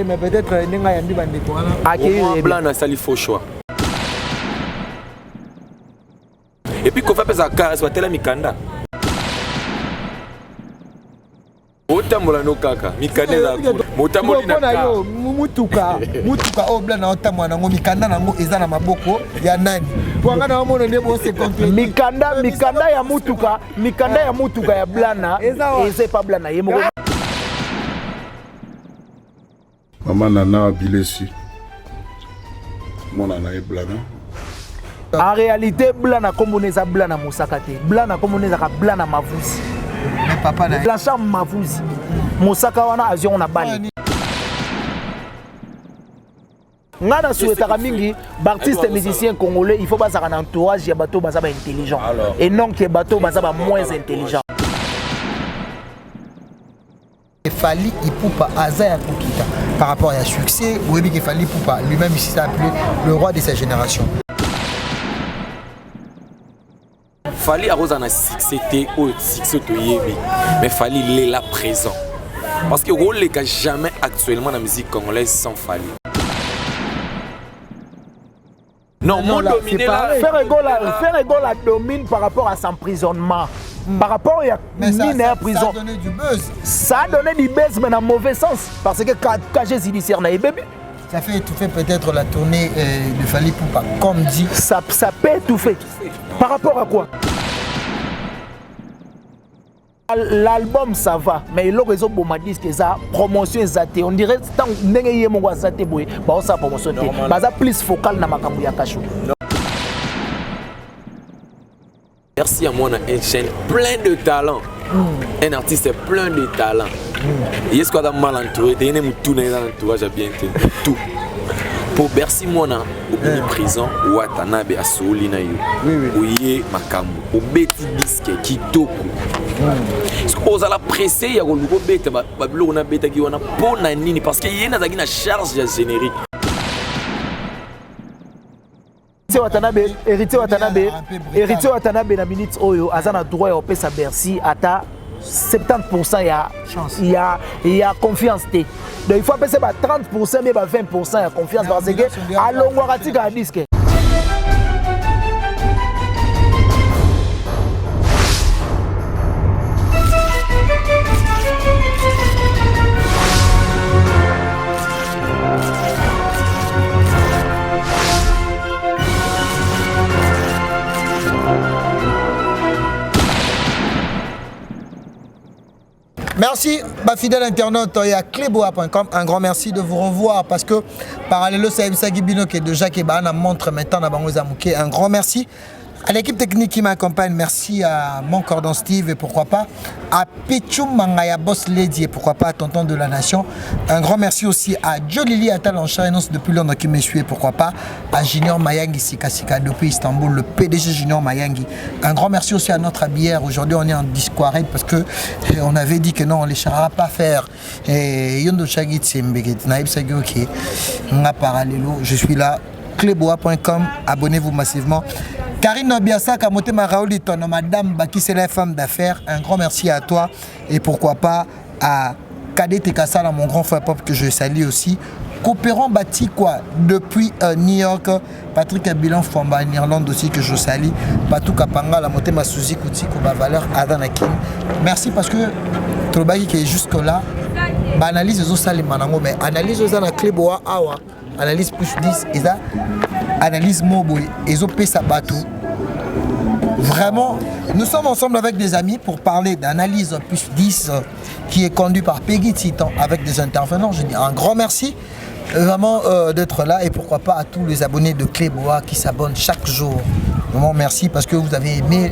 mais peut-être Nenga Yandi Bandeko. Blana, ça lui faut choix. Et puis, qu'on fait ça, c'est pas Mikanda. Otambola no kaka, Mikanda za kula. Motambola na yo, mutuka o Blana otambola nango Mikanda nango eza na maboko ya nani? Wanga na mono ndebo se contre. Mikanda ya mutuka ya Blana, eza pas Blana yemo. Maman Nana Bilesi. Mon Nana est Blana. En réalité, Blana comme on est à Blana Moussakate. Blana comme on est à Blana Mavouzi. Mais papa là. La chambre Mavouzi. Moussaka wana azion na bali. Ngana souhaitaka mingi artistes et musiciens congolais, il faut pas ça un entourage ya bateau baza ba intelligent et non que bateau baza ba moins intelligent. Fali Ipupa Azaya Kokita par rapport à succès, oui que Fali Ipupa lui-même ici s'est appelé le roi de sa génération. Fali Arosa na succès au succès mais Fali il est là présent. Parce que rôle n'est jamais actuellement dans la musique congolaise sans Fali. Non, mon dominé là. Faire égale la domine par rapport à son emprisonnement. Par rapport à la prison. Ça a donné du buzz. Ça a donné du buzz, mais dans le mauvais sens. Parce que quand j'ai judiciaire, bébé. Ça fait étouffer peut-être la tournée de Fali Ipupa, comme dit. Ça peut étouffer. Par rapport à quoi? L'album ça va, mais le réseau bon m'a dit que ça promotion zaté. On dirait tant n'engagez mon gars zaté boy, bah on ça promotion té. Bah ça plus focal na makambu ya kasho. Merci à moi on a une chaîne plein de talents. Un artiste est plein de talents. Et est-ce qu'on a mal entouré? T'es né tout dans l'entourage bien tout. Pour Bercy Mona, au prison, Watanabe à Soulina, Ouye Makambo, au Betty Bisque, Kitoko. Est-ce qu'on a pressé, il y a un nouveau bête, on a bête qui on a pour Nanini, parce qu'il y a une charge de générique. Héritier Watanabe, na minute Oyo, Azana droit au pesa Bercy, ata 70% il y a confiance. Donc il faut passer 30% mais 20% de confiance parce que à l'ongwarati à disque. Merci, ma fidèle internaute, il y a cléboa.com. Un grand merci de vous revoir parce que parallèle Saïm Sagibino qui est de Jacques Ebana montre maintenant à Bangoza Mouké. Un grand merci à l'équipe technique qui m'accompagne. Merci à mon cordon Steve et pourquoi pas à Pichum Mangaya Boss Lady et pourquoi pas à Tonton de la Nation. Un grand merci aussi à Jolili Atal en Charenance depuis Londres qui me suit et pourquoi pas à Junior Mayangi Sikasika depuis Istanbul, le PDG Junior Mayangi. Un grand merci aussi à notre habillère. Aujourd'hui on est en discourage parce que on avait dit que non, on ne les laissera pas faire. Et Yondo Chagit Simbegit Naïb Sagioki Nga Parallelo, je suis là. Cléboa.com, abonnez-vous massivement. Karine Nobiasaka, Motema Raoulito, madame Baki, c'est la femme d'affaires. Un grand merci à toi et pourquoi pas à Kadet Tekassala, mon grand frère pop que je salue aussi. Coopérant bâti quoi depuis New York, Patrick Abilan Famba en Irlande aussi que je salue. Patou Kapanga, la Motema Suzy Kouti, Kuba Valeur, Adanakin. Merci parce que Trobagi qui est jusque là, analyse aux salles manango, mais analyse aux ana Cléboa Awa. Analyse plus 10, et ça, analyse Moboy, et OP Sabato. Vraiment, nous sommes ensemble avec des amis pour parler d'analyse plus 10 qui est conduit par Peggy Titan avec des intervenants. Je dis un grand merci vraiment d'être là et pourquoi pas à tous les abonnés de Cléboa qui s'abonnent chaque jour. Vraiment merci parce que vous avez aimé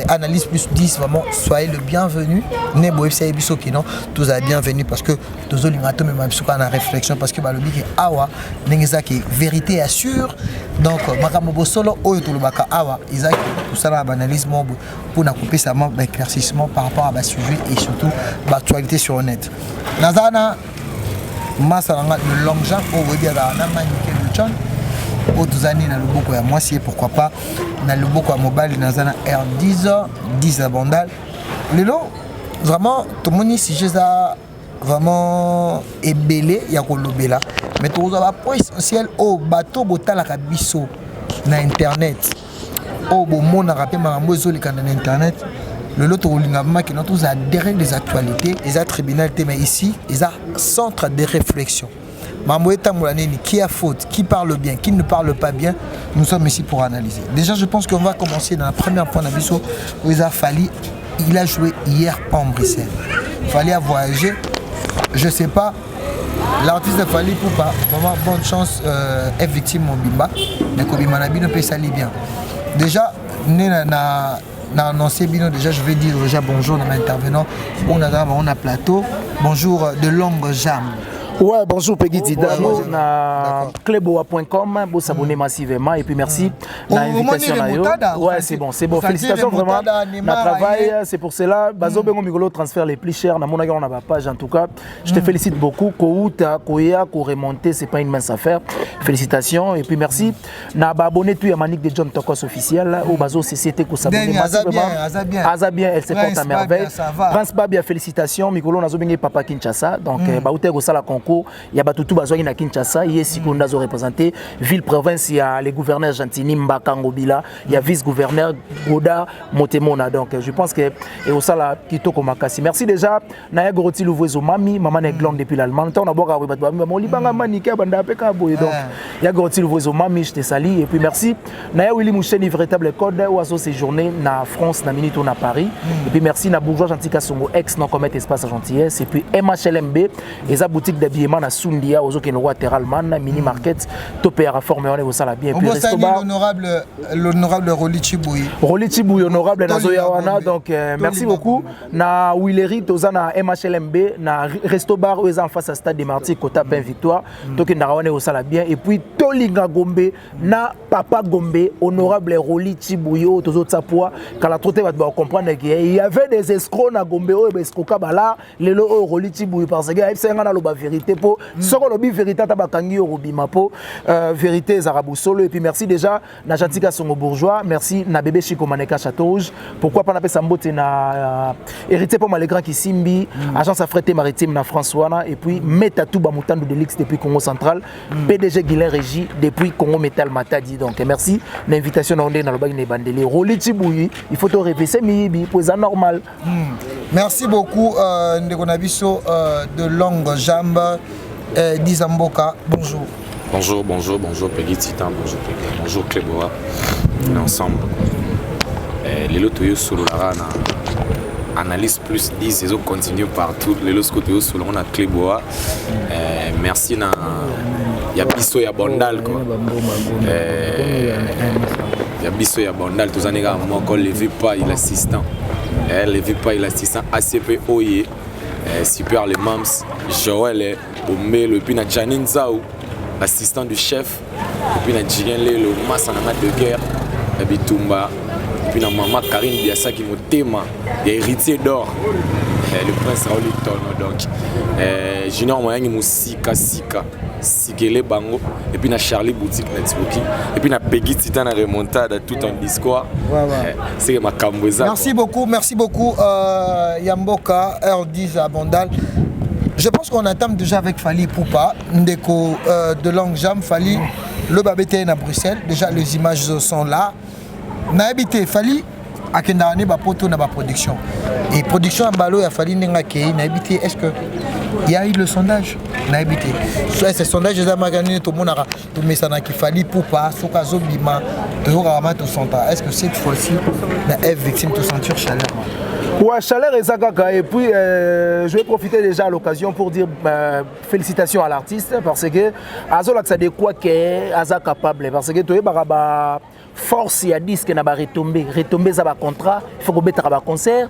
Analyse plus 10, vraiment soyez le bienvenu. Nebo FC Ebiso qui non, tous avez bienvenue parce que tous les matins même sur la réflexion parce que le big awa n'engeza qui vérité assure. Donc makamobo solo oyo to le baka awa Isaac tout ça la analyse mobo pour na couper ça manque d'éclaircissement par rapport à ma sujet et surtout l'actualité sur net. Nazana Masalanga le long jump au webia na manique le chon. Autres années dans le beaucoup à moi si pourquoi pas dans le beaucoup à mobile dans un R10 10 abondal. Le lot vraiment tout le monde si j'ai ça vraiment ébélé ya kolobela mais tout ça point essentiel au bateau botala kabiso na internet au bon mona rapé marambo ezolika na internet le lot olinga maki notre a derrière des actualités les tribunal mais ici ils a centre de réflexion marambo etambolaneni qui a faute qui parle bien qui ne parle pas bien nous sommes ici pour analyser déjà je pense qu'on va commencer dans la première point d'abiso où il a fallu il a joué hier en Bruxelles il fallait voyager je sais pas l'artiste a fallu pour pas vraiment bonne chance est victime Mobimba mais Kobima Nabino peut s'allier bien déjà na annoncé Bino déjà je vais dire déjà bonjour à l'intervenant on a plateau bonjour de longue jambe. Ouais, bonjour Peggy Didano, na cleboa.com, vous s'abonnez massivement et puis merci. Ouais, c'est bon. Félicitations vraiment. Na travail, c'est pour cela. Bazo Bengo Migolo transfert les plus chers. Na monaga on a ma page en tout cas. Je te félicite beaucoup. Kouta, Koya, ko remonter, c'est pas une mince affaire. Félicitations et puis merci. Na abonné tout à Manique de John Tokos officiel. Au Bazo CCT ko s'abonner massivement. Azabien, elle se porte à merveille. Vance Babia, félicitations. Migolo na zo bengi Papa Kinshasa. Donc baouté ko sala concours. Il y a Batutu Bazouagi na Kinshasa, il y a Sikunda zo représenté ville province, il y a les gouverneurs Gentini Mbakango Bila, il y a vice-gouverneur Goda Motemona. Donc je pense que et au sala Kitoko Makasi. Merci déjà Naya Goroti Louvezo Mami, maman est glande depuis l'Allemagne. On a boire avec Batba mon libanga manika banda peka boy. Donc il y a Goroti Louvezo Mami, je te salue et puis merci Naya Willy Moucheni véritable code ou aso séjourné na France na minute na Paris. Et puis merci na bourgeois Gentika Songo ex non commettre espace à gentillesse et puis MHLMB et sa boutique d'habits na Sundia aux autres Teralman mini market topé à réformer on est au sala bien puis l'honorable Rolichi Bouy honorable Nazoyawana donc merci beaucoup na Willery tozana MHLMB na resto bar aux en face à stade des Martyrs Kota Ben Victoire donc na on est au sala bien et puis Tolinga Gombe na Papa Gombe honorable Rolichi Bouyo tous autres sapoa quand la trotte va comprendre qu'il y avait des escrocs na Gombe au escrocs bala les lo Rolichi Bouyo parce que c'est un la vérité pour ce qu'on a vérité tabakangi au Bimapo vérité Zarabou Solo et puis merci déjà na Jantika Songo bourgeois merci na bébé Chico Maneka Château Rouge pourquoi pas na pesa mbote na hérité pour Malgrand qui Simbi agence affrétée maritime na François et puis Metatou Bamutandu de l'X depuis Congo central PDG Guilain Régie depuis Congo Metal Matadi donc merci l'invitation on est dans le bagne des bandeli Roliti Bouyi il faut te réveiller mibi pour ça normal. Merci beaucoup Ndekonabiso de longue jambe. Dizamboka, bonjour. Bonjour Peggy Titan, bonjour Cléboa. On est ensemble. Les lots sur la analyse plus 10, les autres continuent partout. Les lots sur on a Cléboa. Merci. Il y a Bisso, il y a Bondal. Il y a Bisso, il y a Bondal. Tous les gars, moi, quand levé pas, il est assistant. Levé pas, il est assistant. ACP Oye. Super les Mams, Joël, Omelo, et puis na Janine Zao, assistant du chef, et puis na Djigien le Massa de guerre, et puis Tumba, et puis na maman Karine Biassa qui me téma, héritier d'or, le prince Raoul Tono donc, Junior Moyang Moussika Sika, Sikele Bango, et puis na Charlie Boutique Networking, et puis na Peggy Titan na remontada tout en discours, c'est ma Kamboza. Merci beaucoup Yamboka, R10 à Bondal. Je pense qu'on attend déjà avec Fali Poupa, Ndeko de longue jambe, Fali, le babété à Bruxelles, déjà les images sont là. Na habité Fali, à Kendane, ba poto na ba production. Et production en balo, il a fallu n'enga kei, na habité, est-ce que il y a eu le sondage na habité. Soit ce sondage déjà magané tout le monde a tout mis ça na qui Fali Poupa, Sokazo Bima, toujours rarement tout senta. Est-ce que cette fois-ci, la F victime de sentir chaleur? Ouais, chaleur et Zagaka. Et puis, je vais profiter déjà à l'occasion pour dire félicitations à l'artiste parce que Azola ça de quoi qu'est Aza capable parce que tu es baraba force il y a disque n'a pas retomber ça va contrat, il faut qu'on mette un concert.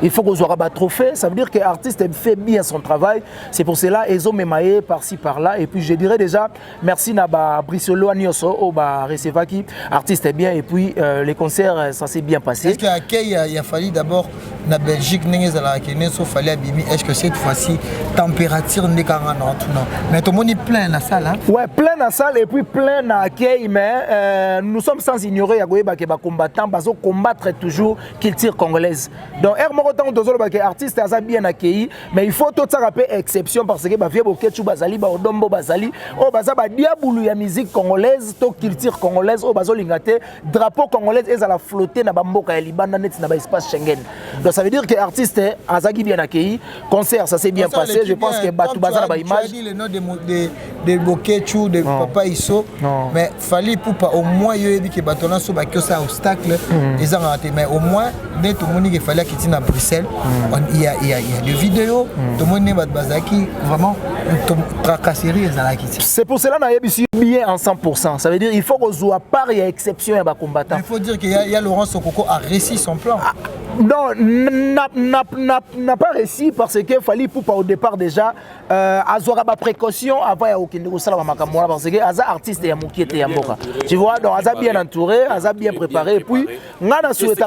Il faut qu'on soit un trophée, ça veut dire que l'artiste fait bien son travail. C'est pour cela qu'ils ont mémaillé par-ci par-là. Et puis je dirais déjà merci à Brissolo Agnoso, au Recevaki, artiste est bien. Et puis les concerts, ça s'est bien passé. Est-ce qu'il a fallu d'abord la Belgique, est-ce que cette fois-ci, température n'est qu'en non? Mais tout le monde est plein dans la salle. Hein? Ouais, plein dans la salle et puis plein dans l'accueil. Mais nous sommes sans ignorer que les combattants combattre toujours culture congolaise. Donc, autant que artiste a bien accueilli, mais il faut tout ça rappeler exception parce que Bavie Bokechu Bazali, Baodombo Bazali, oh Bazaba Diaboulou ya musique congolaise, to culture congolaise, oh Bazolingate, drapeau congolais et à la flotter na Bamboka et Liban net na espace Schengen. Donc ça veut dire que l'artiste Azagi bien accueilli, concert ça s'est bien passé, je pense que Batou Bazala ba image. Tu as dit le nom de Bokechu, de Papa Isso, mais fallait pour pas au moins il y a dit que Batona so ba que ça obstacle, ils ont raté, mais au moins dès tout le monde qu'il fallait quitter à Bruxelles, il y a des vidéos, tout le monde n'est pas Bazaki vraiment tracasserie et ça. C'est pour cela qu'on a bien en 100%. Ça veut dire qu'il faut qu'on soit part, il y a exception à combattant. Il faut dire qu'il y a Laurent Sokoko a réussi son plan. Non, n'a pas réussi parce qu'il fallait pour au départ déjà avoir des précautions avant de parce que Aza artiste et Amouki était Yamboka. Tu vois, donc Aza bien entouré, Aza bien préparé. Et puis, on a souhaité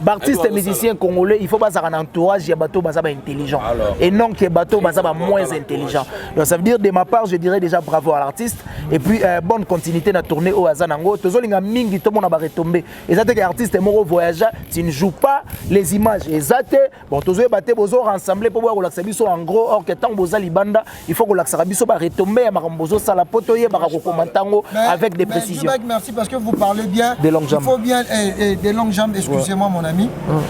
artistes et musiciens congolais, il faut pas avoir un entourage, il y a bateau intelligent. Et non que bateau moins intelligent. Donc ça veut dire de ma part, je dirais déjà bravo à l'artiste. Et puis, bonne continuité dans la tournée au Azanango. Tozolinga mingi, tout le monde va retomber. Et ça, c'est que l'artiste est mort voyageur, tu ne joues pas les images exactes. Bon, tous les bateaux bozo rassemblés pour voir que l'accès en gros, or que tant boza libanda, il faut que l'accès va retomber à marambozo salapoto yé barakomantango avec des précisions. Merci parce que vous parlez bien. Des longues jambes. Il faut bien des longues jambes. Excusez-moi mon ami.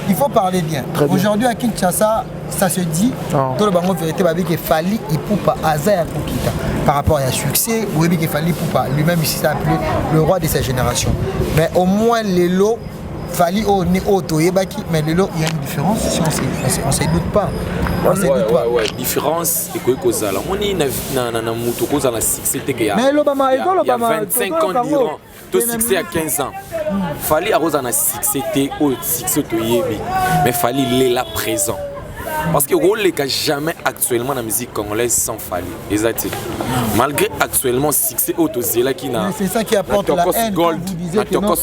Il faut parler bien. Aujourd'hui à Kinshasa, ça se dit. Tout le bango vérité babi que Fally Ipupa Aza Kukita par rapport à succès. Ou bien que Fally Ipupa lui-même ici s'est appelé le roi de sa génération. Mais au moins les lots. Fally au Toyebaki, mais il y a une différence si on ne se doute pas. On se doute pas. Ouais, différence et quoi que ça. On est dans muto cause la succès que ya. Mais l'Obama, il y a 25 ans durant tout succès à 15 ans. Fally a rosa na succès au succès Toyebi, mais Fally il est là présent. Parce que rôle n'est jamais actuellement dans la musique congolaise sans Fally. Exactement. Malgré actuellement succès autozela qui n'a. C'est ça qui apporte la haine. Gold,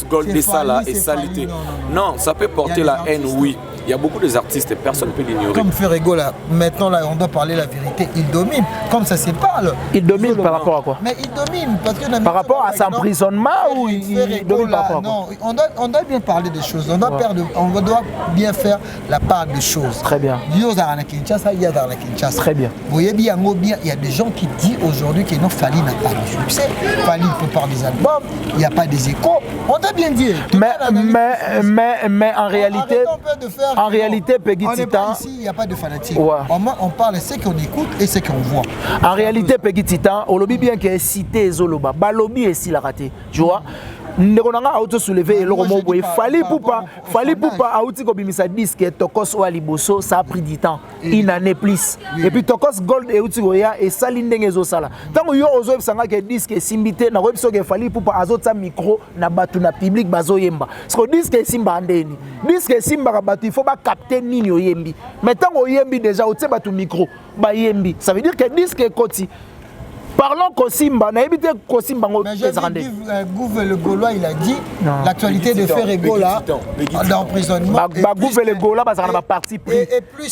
Gold de ça là et salité. Non, ça peut porter la haine, oui. Il y a beaucoup d'artistes, personne ne peut l'ignorer. Comme Ferrego là, maintenant là, on doit parler la vérité. Il domine, comme ça se parle. Il domine par rapport à quoi? Mais il domine parce que par rapport à son emprisonnement ou il domine par rapport à quoi? Non, on doit bien parler des choses. On doit bien faire la part des choses. Très bien. Il y a dans la Kinshasa, il y a dans la Kinshasa. Très bien. Vous voyez bien, il y a des gens qui disent aujourd'hui que non, Fally n'a pas de succès. Fally ne peut pas des albums, il n'y a pas des échos. On doit bien dire. Mais en réalité. En réalité, Peggy Titan. Ici, il n'y a pas de fanatique. Ouais. On parle de ce qu'on écoute et ce qu'on voit. En réalité, Peggy Titan, on lobby bien qu'il y ait cité Zoloba. Balobi est si la raté. Tu vois? Nous avons auto soulevé et le roman Fally Ipupa a outil comme ça disque Tokos ou Aliboso, ça a pris du temps, une année plus. Et puis Tokos Gold et outil et Saline Dengezo Sala. Tant que yo ozo sanga que disque simbité na web so que Fally Ipupa azota micro na batu na public bazo yemba. Parce que disque simba andeni. Disque simba batu il faut pas capter nini yo yembi. Mais tant que yembi déjà outil batu micro ba yembi. Ça veut dire que disque koti. Parlons Kosimba, n'a évité Kosimba. Mais j'ai dit, Gouve le Gaulois, il a dit l'actualité de Ferrego là, d'emprisonnement. Gouve le Gaulois, parce qu'on a parti pris.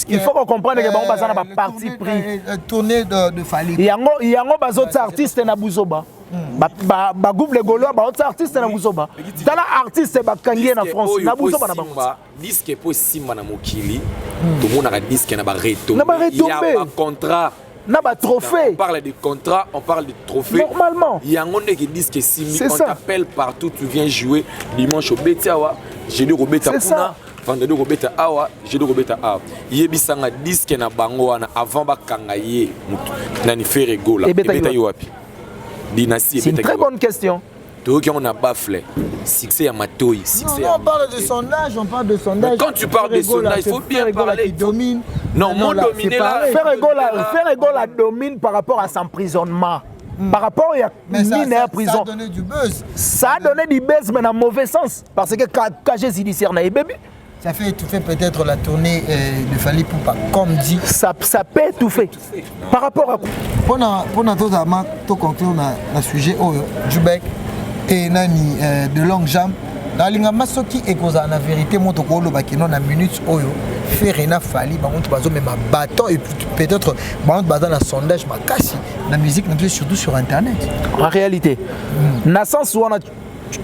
Il faut qu'on comprenne que on a parti pris. Tournée de Fally. Il y a un autre artiste na Bouzoba. Gouve le Gaulois, autre artiste na Bouzoba. Dans l'artiste, Kangié na France, na Bouzoba na Bouzoba. Disque pour Simba na Mokili, tout le monde a disque na Barreto. Il y a un contrat. Trophée. On parle de contrat, on parle de trophée. Normalement. Il y a un monde qui dit que si on t'appelle partout, tu viens jouer dimanche au Betiawa, jeudi au Beta Puna, vendredi au Beta Awa, jeudi au Beta Awa. Yebisanga disque na bango wana avant bakangaye nani Ferrego là. Beta Yoapi. Dynastie. C'est une très bonne question. Tout qui on a baflé. Succès à Matoyi. On parle de sondage, on parle de sondage. Mais quand tu parles de sondage, il faut bien parler. Qui domine. Non, mon dominé là. Ferrego la domine par rapport à son emprisonnement. Par rapport à la prison. Ça a donné du buzz. Ça a donné du buzz, mais dans le mauvais sens. Parce que KG judiciaire n'a pas bébé. Ça fait étouffer peut-être la tournée de Fally Ipupa, comme dit. Ça peut étouffer. Par rapport à quoi? Pour notre conclure le sujet du bec et nani de longue jambe. Dans l'ingama soki ekoza na vérité moto ko lo bakino na minutes oyo Ferrena Fally ba monte bazo même bâton et peut-être ba monte bazana sondage makasi la musique surtout sur internet. En réalité, na sens où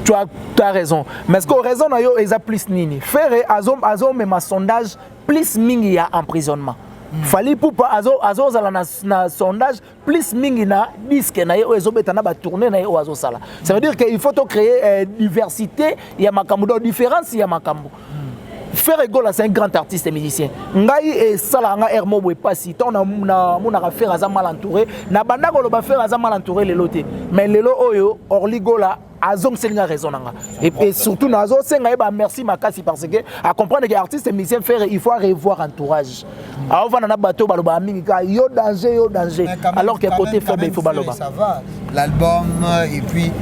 tu as raison. Mais ce que raison na yo eza plus nini. Faire azom même sondage plus mingi ya emprisonnement. Fali Poupa azo zala na sondage plus mingi na disque na yo ezobeta na ba tourner na yo azo sala. Ça veut dire qu'il faut créer diversité, il y a makambo différence, il y a makambo. Faire Egola c'est un grand artiste et musicien. Ngai et Salanga Hermo boy pas si ton na mona faire aza mal entouré, na banda ko lo ba faire aza mal entouré le loté. Mais lelo oyo Orligola azong senga raison nanga. Et surtout nazo senga ba merci makasi parce que à comprendre que artiste et musicien faire il faut revoir entourage. Alors va na bateau baloba mingi ka yo danger alors que côté faible il faut baloba. Ça va. L'album et puis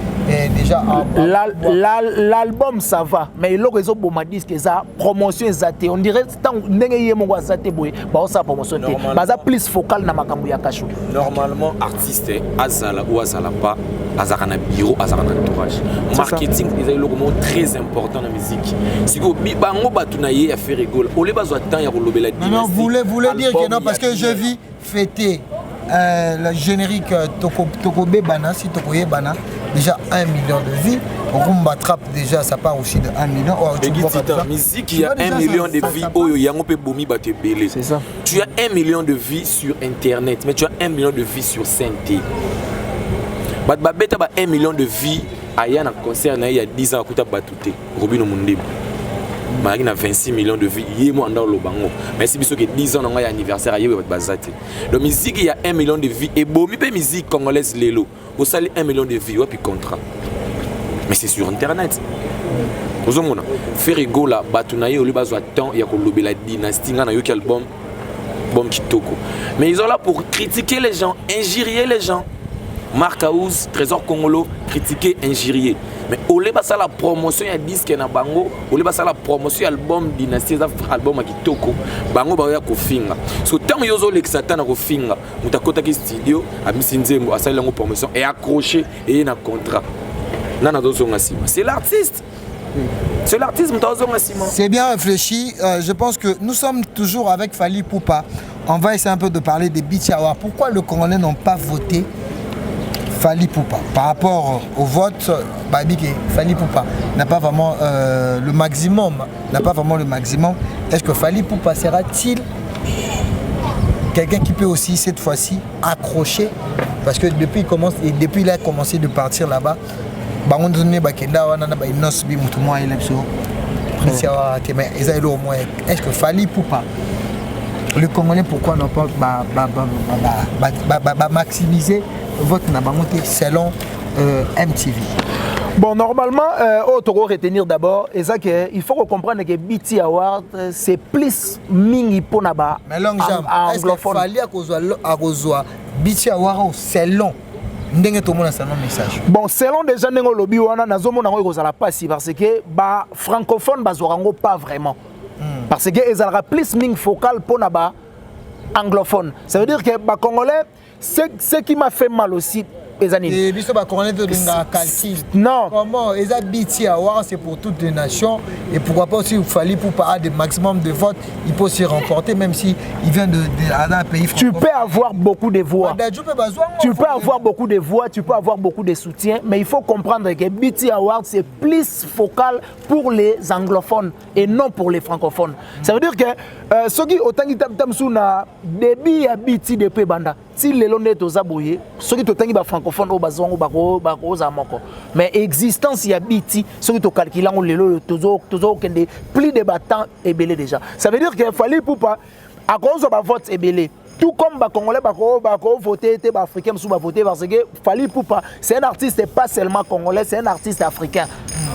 déjà l'album ça va mais le réseau boma disque ça promotion exacte on dirait tant ndenge yemo wa sate boy ba ça promotion te baza plus focal na makambo ya kasho. Normalement artiste azala ou azala pas azaka na bureau azaka na entourage marketing c'est le mot très important dans la musique si ko bango batuna ye ya faire rigole on les bazwa temps ya kolobela dynastie. Non vous voulez dire que non parce que je vis fêter le générique Tokobe Bana, si Tokoye Bana, déjà 1 million de vies. Rumba Trap, déjà, ça part aussi de 1 million. Oh, musique, il y a 1 million de vies. Oh, il y a un peu boumi batte belé. C'est ça. Tu as 1 million de vies sur Internet, mais tu as 1 million de vies sur Synthé. Babeta a 1 million de vies. Il y a un concert il y a 10 ans, à Batouté, Robin Omundib. Il y a 26 millions de vies. Mais si vous avez 10 ans, il y a un anniversaire. Donc, musique, il y a 1 million de vies. Et bon, la musique congolaise, Lélo. Vous savez, 1 million de vies, puis contrat. Mais c'est sur Internet. Vous savez, faire rigolo, Batounaye, il y a temps, il y a la dynastie, il y a un album, Kitoko. Mais ils sont là pour critiquer les gens, injurier les gens. Marc Aouz, Trésor Congolo, critiquer, injurier. Mais au lieu de la promotion, il y a disque na bango. Au lieu de la promotion, album dynastie, album Kitoko. Bango ba ya kofinga. So tant yozo l'exatan na kofinga, mutakota ki studio, a misinzembo, a sala ngo promotion et accroché et na contrat. Nana dozo ngasima. C'est l'artiste. C'est l'artiste ngasima. C'est bien réfléchi. Je pense que nous sommes toujours avec Fali Poupa. On va essayer un peu de parler des Beats Awards. Pourquoi les Congolais n'ont pas voté Fali Poupa par rapport au vote? Fali Poupa n'a pas vraiment le maximum. Est-ce que Fali Poupa sera-t-il quelqu'un qui peut aussi cette fois-ci accrocher? Parce que depuis il a commencé de partir là-bas, est-ce que Fali Poupa, le Congolais, pourquoi n'ont pas maximiser votre nabangote selon MTV? Bon, normalement, il faut retenir d'abord, il faut comprendre que BT Award, c'est plus mingi pour naba. Mais long jam, est-ce qu'il fallait que BT Award selon ndenge tout le monde a un message? Bon, selon déjà ndenge lobby wana nazomo na ko zala pas si parce que ba francophone bazorango pas vraiment. Parce que ezalera plus mingi focal pour naba anglophone. Ça veut dire que ba congolais ce qui m'a fait mal aussi, et non. Comment BT Award, c'est pour toutes les nations. Et pourquoi pas aussi, il fallait pour pas des maximum de votes, il peut se remporter même si il vient d'un pays francophone. Tu peux avoir beaucoup de voix. Tu peux avoir beaucoup de voix, tu peux avoir beaucoup de soutien, mais il faut comprendre que BT Award, c'est plus focal pour les anglophones et non pour les francophones. Ça veut dire que ceux qui ont un débit à BT depuis Banda, si les longs sont abouillés, ceux qui ont un francophone au bazon au zamoko. Mais existence il y a BT, ceux qui ont calculé toujours plus de battants et belé déjà. Ça veut dire qu'il fallait pour pas à cause de vote et belé. Tout comme les Congolais voter, les Africains voter parce que Fali Poupa, c'est un artiste pas seulement congolais, c'est un artiste africain.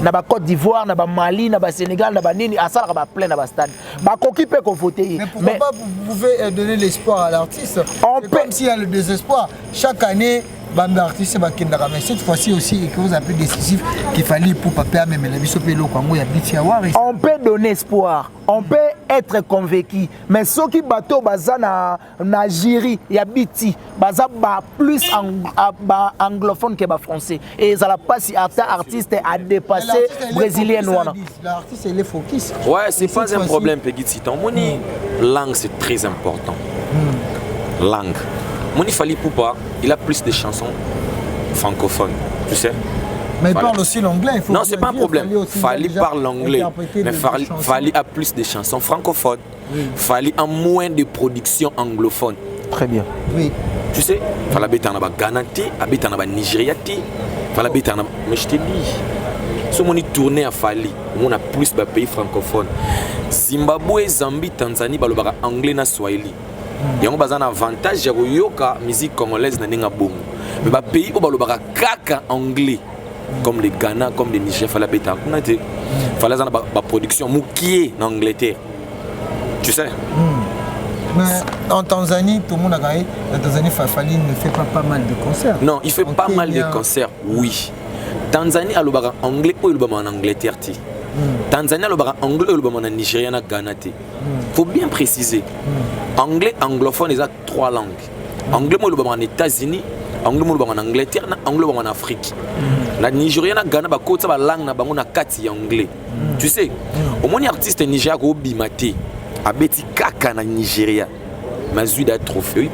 Na ba Côte d'Ivoire, na ba Mali, na ba Sénégal, na ba Nini, à ça ba plein na ba stade. Ba qui peut voter. Mais pourquoi pas vous pouvez donner l'espoir à l'artiste? Comme s'il y a le désespoir. Chaque année, bande artiste ba kindara, mais cette fois-ci aussi et que vous avez décisif qu'il fallait pour papa même la biso pelo Congo ya biti avoir. On peut donner espoir, on peut être convaincu, mais ceux qui bateau baza na jury ya biti baza ba plus anglophone que ba français et ça la pas si artiste a dépassé brésilien noir. L'artiste il est focus. Ouais, c'est pas un problème Peggy ton moni langue c'est très important. Langue. Moni Fali Poupa, il a plus de chansons francophones, tu sais. Mais il parle aussi l'anglais. Non, c'est pas un problème. Fally parle l'anglais. Mais Fally a plus de chansons francophones. Fally a moins de production anglophone. Très bien. Oui. Tu sais, Fally habite en Ghana, habite en Nigeria, Fally habite en... Mais je te dis, si on est tourné à Fally, on a plus de pays francophones. Zimbabwe, Zambie, Tanzanie, il y a anglais et swahili. Il y a un avantage de la musique congolaise. Mais les pays où il y a kaka anglais, comme le Ghana, comme le Niger, il y a une production moukier en Angleterre. Tu sais? Mais en Tanzanie, tout le monde a gagné. En Tanzanie, Fally ne fait pas mal de concerts. Non, il fait pas mal de concerts, oui. Tanzanie, il y a anglais ou il y a en Angleterre. Tanzanie, il y a anglais ou il y a en Nigeria, Ghana. Il faut bien préciser. Anglais, anglophone, il y a 3 langues. Anglais, il y a en États-Unis, anglais, il y a en Angleterre, anglais, il y a en Afrique. La Nigeria, Ghana, il y a une langue, il y a anglais. Tu sais, au moins, les artistes nigériens ont bimate. Abeti kaka na Nigeria. Mazui da trophée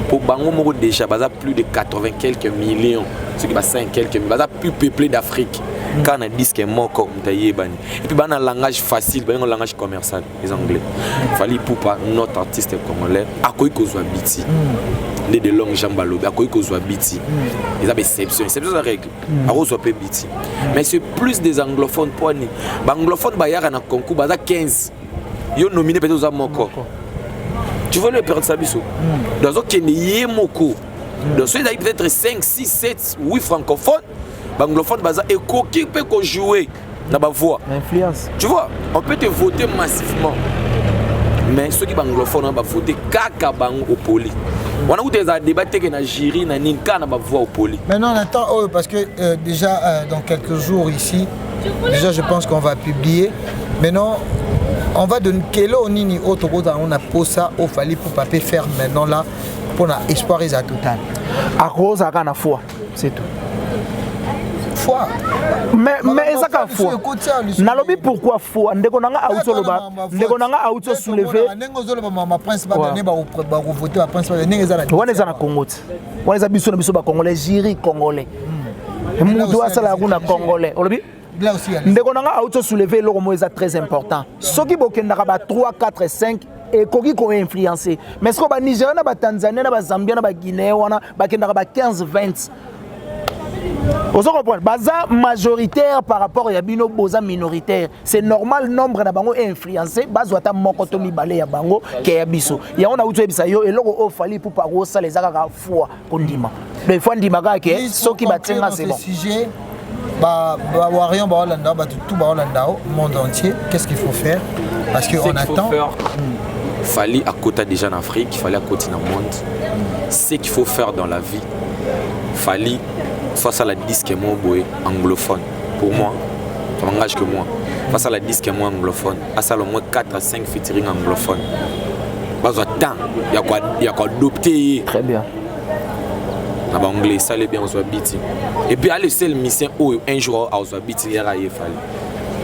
pour Bango Moro déjà, il y a plus de 80 quelques millions. Ce qui va 5 quelques millions. Il y a plus peuplé d'Afrique. Quand on a dit que moi comme et puis il y a un langage facile, un langage commercial, les Anglais. Il fallait pour pas notre artiste congolais à quoi il soit biti. Les de longues jambes à l'eau, à quoi il soit biti. Ils ont exception, c'est la règle. À quoi soit pas biti. Mais c'est plus des anglophones pour nous. Les anglophones il y a un concours, il y a 15. Ils ont nominé peut-être aux Moko. Tu vois le perdre sa biso. Dans un qui est Moko. Dans ceux qui peut-être 5, 6, 7, 8 francophones. Anglophone et qui peut jouer dans ma voix. Influence. Tu vois, on peut te voter massivement. Mais ceux qui sont anglophones vont voter kaka au poli. On a eu des débats que na jury na ninka na voix au poli. Maintenant on attend parce que déjà dans quelques jours ici, déjà je pense qu'on va publier. Maintenant on va donner quel nini autre on a posé ça au Fally pour papier faire maintenant là pour na espoir à total. À cause à la foi, c'est tout. Foi. Mais ça quand foi. Nalobi pourquoi foi? Ndeko nanga auto loba. Ndeko nanga auto soulever. Ndeko zolo ma principal donné ba voter ba principal ndenge za na. Wana za na Congo. Wana za biso na biso ba congolais jury congolais. Mudo asala kuna congolais. Olobi? Ndeko nanga auto soulever le mo est très important. Soki bokendaka ba 3 4 5 et koki ko influencer. Mais ce que ba Nigeria na ba Tanzania na ba Zambia na ba Guinée wana ba kendaka ba 15 20. Vous comprenez? Baza majoritaire par rapport à Yabino Boza minoritaire. C'est normal nombre na bango influencé. Bazwata mokoto mibale ya bango ke yabiso. Ya on a utu ebisa yo et loko Fally pour paro ça les akaka foi kondima. Le fois ndima ka ke soki batenga c'est bon. Sujet ba warion ba Hollanda ba tout ba Hollanda monde entier. Qu'est-ce qu'il faut faire? Parce que on attend. Fally à côté déjà en Afrique, il fallait à côté dans le monde. Ce qu'il faut faire dans la vie. Fally face à la disque moi anglophone. Pour moi, ça m'engage que moi. Face à la disque moi anglophone, à ça au moins 4 à 5 featuring anglophones. Il y a quoi adopter. Très bien. En anglais, ça allait bien aux habits. Et puis aller seul mission un jour aux habits il y a Fally.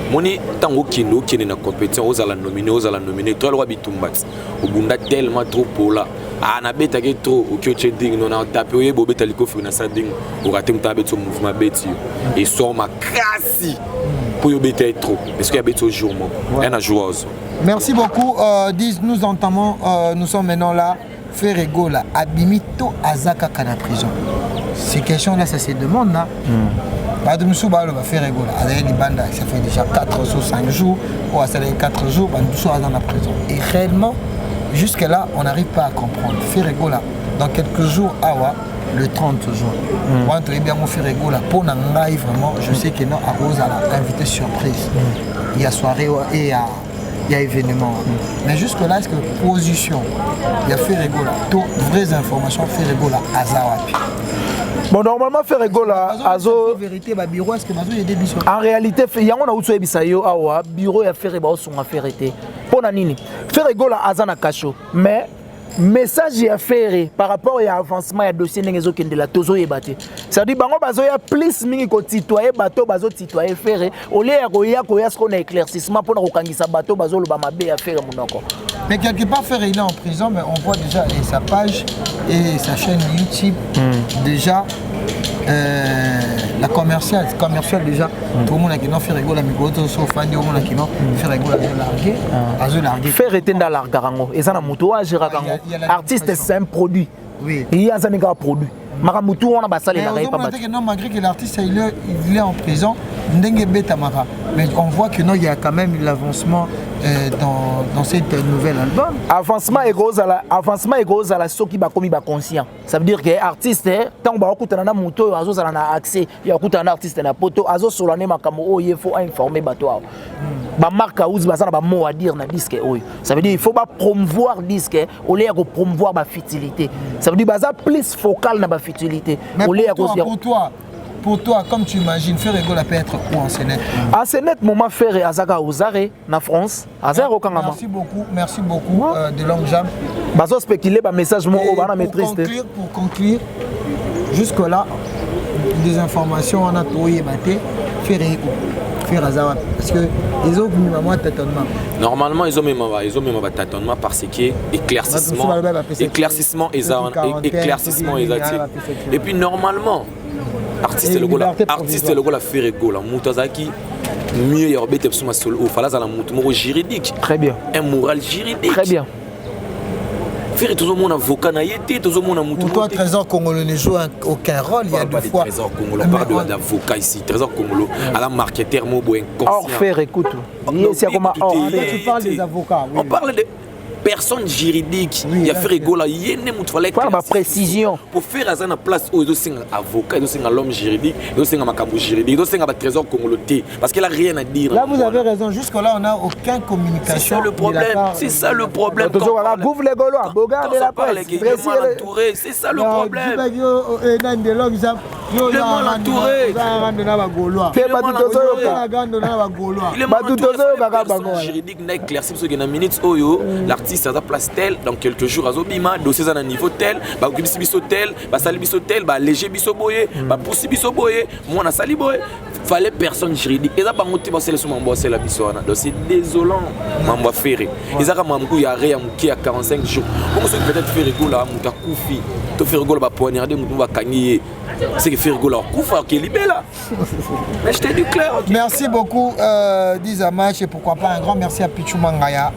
Moni tango kindo qui est dans compétition aux ala nominé toi le bitumbat. Au bunda tellement trop pour là. Ah na beta ke trop au que tu ding non na taper bo beta liko fina sa ding au rater mta bet son mouvement beti et sort ma kasi pour yo beta trop parce qu'il y a beta au jour moi rien à jouer. Merci beaucoup. Nous entamons nous sommes maintenant là Ferrego là Abimito Azaka kana prison. Ces questions là ça se demande là. Badumsou ba va faire Ferrego là avec les bandes ça fait déjà 4 ou 5 jours ou ça fait 4 jours Badumsou dans la prison. Et réellement jusque-là, on n'arrive pas à comprendre. Ferrego là, dans quelques jours, le 30 jours. Moi, je bien mon Ferrego là, pour n'engager vraiment, je sais que non, Arose a invité surprise. Il y a soirée et il y a événement. Mais jusque-là, est-ce que position, il y a Ferrego là, toutes vraies informations, Ferrego là, Azawapi. Bon, normalement, Ferrego là, Azo. Bureau, est-ce que Azo y a des bisous? En réalité, il y a un autre bisayo, bureau et Ferrego sont affaires. Pour Nanini, Ferrego là, Azana Kacho. Mais, message à faire par rapport à l'avancement et dossier n'engezo kende la tozo yebate. C'est-à-dire, bango bazo ya plus mingi ko titoyer bateau bazo titoyer faire. Au lieu ya koya ce qu'on a éclaircissement pour nous kangisa bateau bazo le bamabe à faire monoko. Mais quelque part, Ferrego il est en prison, mais on voit déjà sa page et sa chaîne YouTube déjà. la commerciale déjà tout le monde a qui non fait rigoler mais auto sauf fan du monde qui non fait rigoler à larguer faire éteindre l'argarango et ça na moto à gérer artiste c'est un produit oui il y a un produit maramutu on a basale la pas non malgré que l'artiste il est en prison ndenge beta mara mais on voit que non il y a quand même l'avancement dans cette nouvel album avancement est gros à la ceux qui ba commis ba conscient ça veut dire que artiste tant ba okutana na moto azo za na accès ya okutana na artiste na poto azo solane makamo o il faut informer bato ba marque house ba ça ba mot à dire na disque oyo ça veut dire il faut pas promouvoir disque au lieu de promouvoir ba futilité ça veut dire ba ça plus focal na ba futilité au lieu pour toi, comme tu imagines, faire rigoler peut être où en Sénète? En Sénète, moment faire Azaka Ozare, en France. Merci beaucoup de longue jambe. Bazo spéculer, un message au maîtrise. Pour conclure, jusque-là, des informations, on a trouvé faire Azara. Parce qu'ils ont mis moi tâtonnement. Normalement, ils ont mis ma tâtonnement parce que éclaircissement, et puis normalement, artiste le gola fait rigoler Moutazaki mieux y obéter sur ma solo fallait à la moto juridique très bien un moral juridique très bien faire tout le monde avocat na yété tout le monde moto pour toi Trésor Congolais ne joue aucun rôle il y a deux fois Trésor Congolais on parle de l'avocat ici Trésor Congolais à la marketeur mo bo inconscient hors faire écoute c'est comment tu parles des avocats on parle de personne juridique il y a fait rigoler il y a ne fallait pas ma précision pour faire à la place où ils sont avocat ils sont l'homme juridique ils sont makambo juridique ils sont le Trésor Congolais parce qu'il a rien à dire là vous avez raison jusque là on n'a aucune communication c'est ça le problème c'est ça le problème toujours là bouffe les Gaulois boga de la presse entouré c'est ça le problème le mal entouré juridique n'a éclairci parce que dans minutes l'artiste à sa place telle dans quelques jours à Zobima dossier à un niveau tel bah okibisi biso tel bah sali biso tel bah léger biso boyé bah poussi biso boyé moi na sali boyé fallait personne juridique et ça ba monter ba sel sur mambo c'est la biso na donc c'est désolant mambo ferré et ça mambo ya rien qui a 45 jours comme ça peut-être faire rigoler muta koufi to faire rigoler ba poignarder mutu ba kangier c'est que faire rigoler koufa qui est libéré là mais je t'ai dit clair merci beaucoup Dizamash et pourquoi pas un grand merci à Pichou Mangaya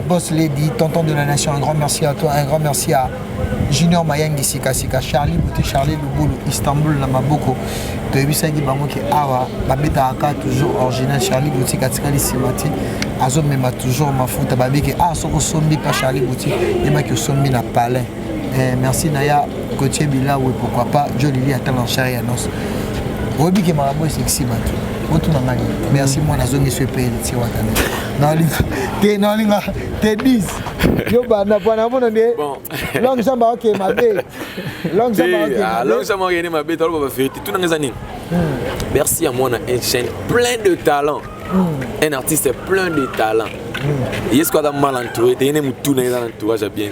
Boss Lady, tonton de la nation, un grand merci à toi, un grand merci à Junior Mayangi Sika, Charlie Bouté, Charlie Luboulou, Istanbul, Namaboko, de Ebisagi Bamoki Awa, Babeta Aka, toujours original, Charlie Bouté, Katikali Simati, Azom Mema toujours ma faute à Babiki, Soko Sombi, pas Charlie Bouté, et Maki Sombi na Palais. Merci Naya, Gauthier Bila, oui, pourquoi pas, Jolili attend en chair et annonce. Obi qui m'a c'est sexy, merci moi na zone suis payé si watane non linga te 10 yo bana bana bona ne long jamba OK mabe long jamba OK mabe tolo ba vérité tout dans nini merci à moi na une chaîne plein de talent un artiste plein de talent est-ce qu'on a mal entouré t'es né tout dans l'entourage bien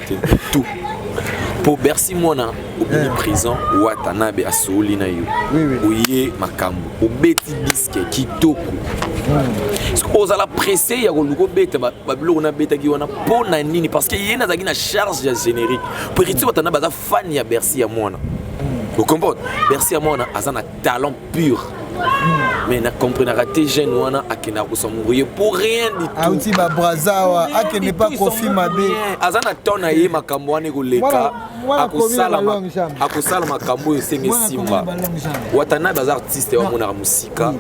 tout pour Bercy mona au prison Watanabe asoli na yo oye makambo obeti disque kitoko est-ce que osala pressé ya ko beta babilo na beta ki wana pona nini parce que yena zaki na charge ya générique pour Ritsu Watanabe za fan ya Bercy ya mona vous comprenez Bercy ya mona azana talent pur mais na comprendre raté jeune wana akena ko mourir pour rien du tout auti ba brazawa akene pas kofi mabe azana tona ye makambo wane ko leka akosala makambo esenge simba Watanabe baza artiste wa mona musika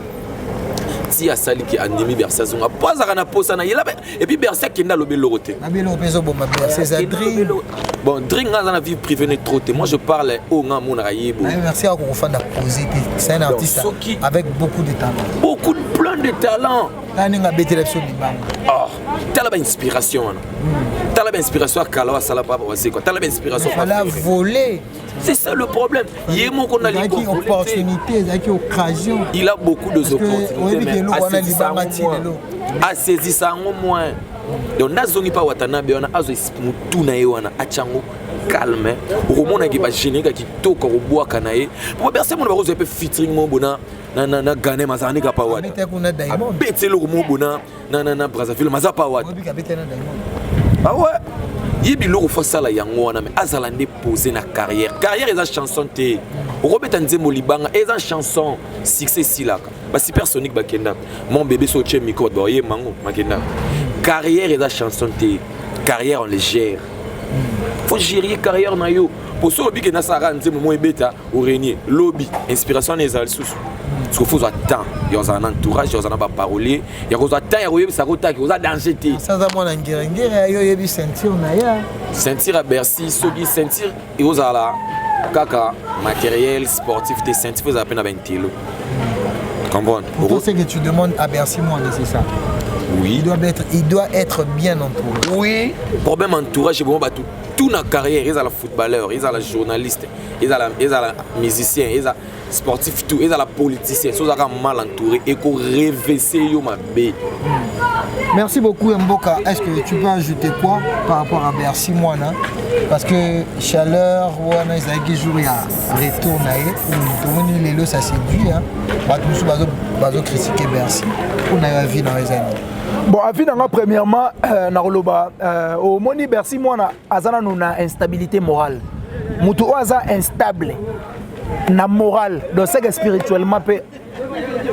ti asali ki andimi Bercy azonga poza na posa na yela et puis Bercy akenda lobe lorote na belo peso bomba Bercy c'est Drink bon Drink dans la vie privée ne trop moi je parle au nga mona yebo merci à Kofanda poser c'est un artiste avec beaucoup de talent plein de talent taninga betela so libanga t'as la inspiration t'as la inspiration à Kalawa Salapa c'est quoi t'as la inspiration à la voler c'est ça le problème yemo qu'on a l'opportunité occasion il a beaucoup d'opportunités à saisir ça au moins donc nazongi pa Watanabe wana azo mutu na ye wana achango calme romona ki ba génétique ki toko robwaka na ye pour Bercy mon ba ko zepe featuring mo bona na gane mazani ka pa wata betelo mo bona na Brazzaville maza pa wata ah ouais Il biloko faut ça la yango wana mais azala ndé poser na carrière. Carrière eza chanson té. Robert Nzembo Libanga eza chanson succès silaka. Ba Supersonic bakenda. Mon bébé soche micro ba yé mango makenda. Carrière eza chanson té. Carrière en légère. Faut gérer carrière na yo. Pour ça obi ke na sara Nzembo mo ebeta au régner lobby inspiration les alsusu. Parce qu'il faut attendre, il y a un entourage, il y a un parolier, il y a un attendre, il y a un danger. Ça va moi il y a sentir sentir à Bercy, ceux sentir et aux ala kaka matériel sportif, des sentir vous appelez à 20 kilos. Comprends? Pour ce que tu demandes à Bercy moi c'est ça. Oui. Il doit être bien entouré. Oui. Problème entourage, c'est bon tout dans la carrière, ils ont les footballeurs, ils ont les journalistes, ils ont les musiciens, ils ont les sportifs, tout, ils ont les politiciens, ils sont mal entourés et qu'on révèse yo ma bé. Merci beaucoup Mboka. Est-ce que tu peux ajouter quoi par rapport à Bercy moi là? Parce que chaleur, wana ezaki jour ya retour naé, tout le monde les ça séduit hein. Bazo critiquer Bercy. On a vu dans les années. Bon, avis nanga premièrement naroloba au moni Bercy moi na azana na instabilité morale. Mutu aza instable na morale, donc c'est que spirituellement peut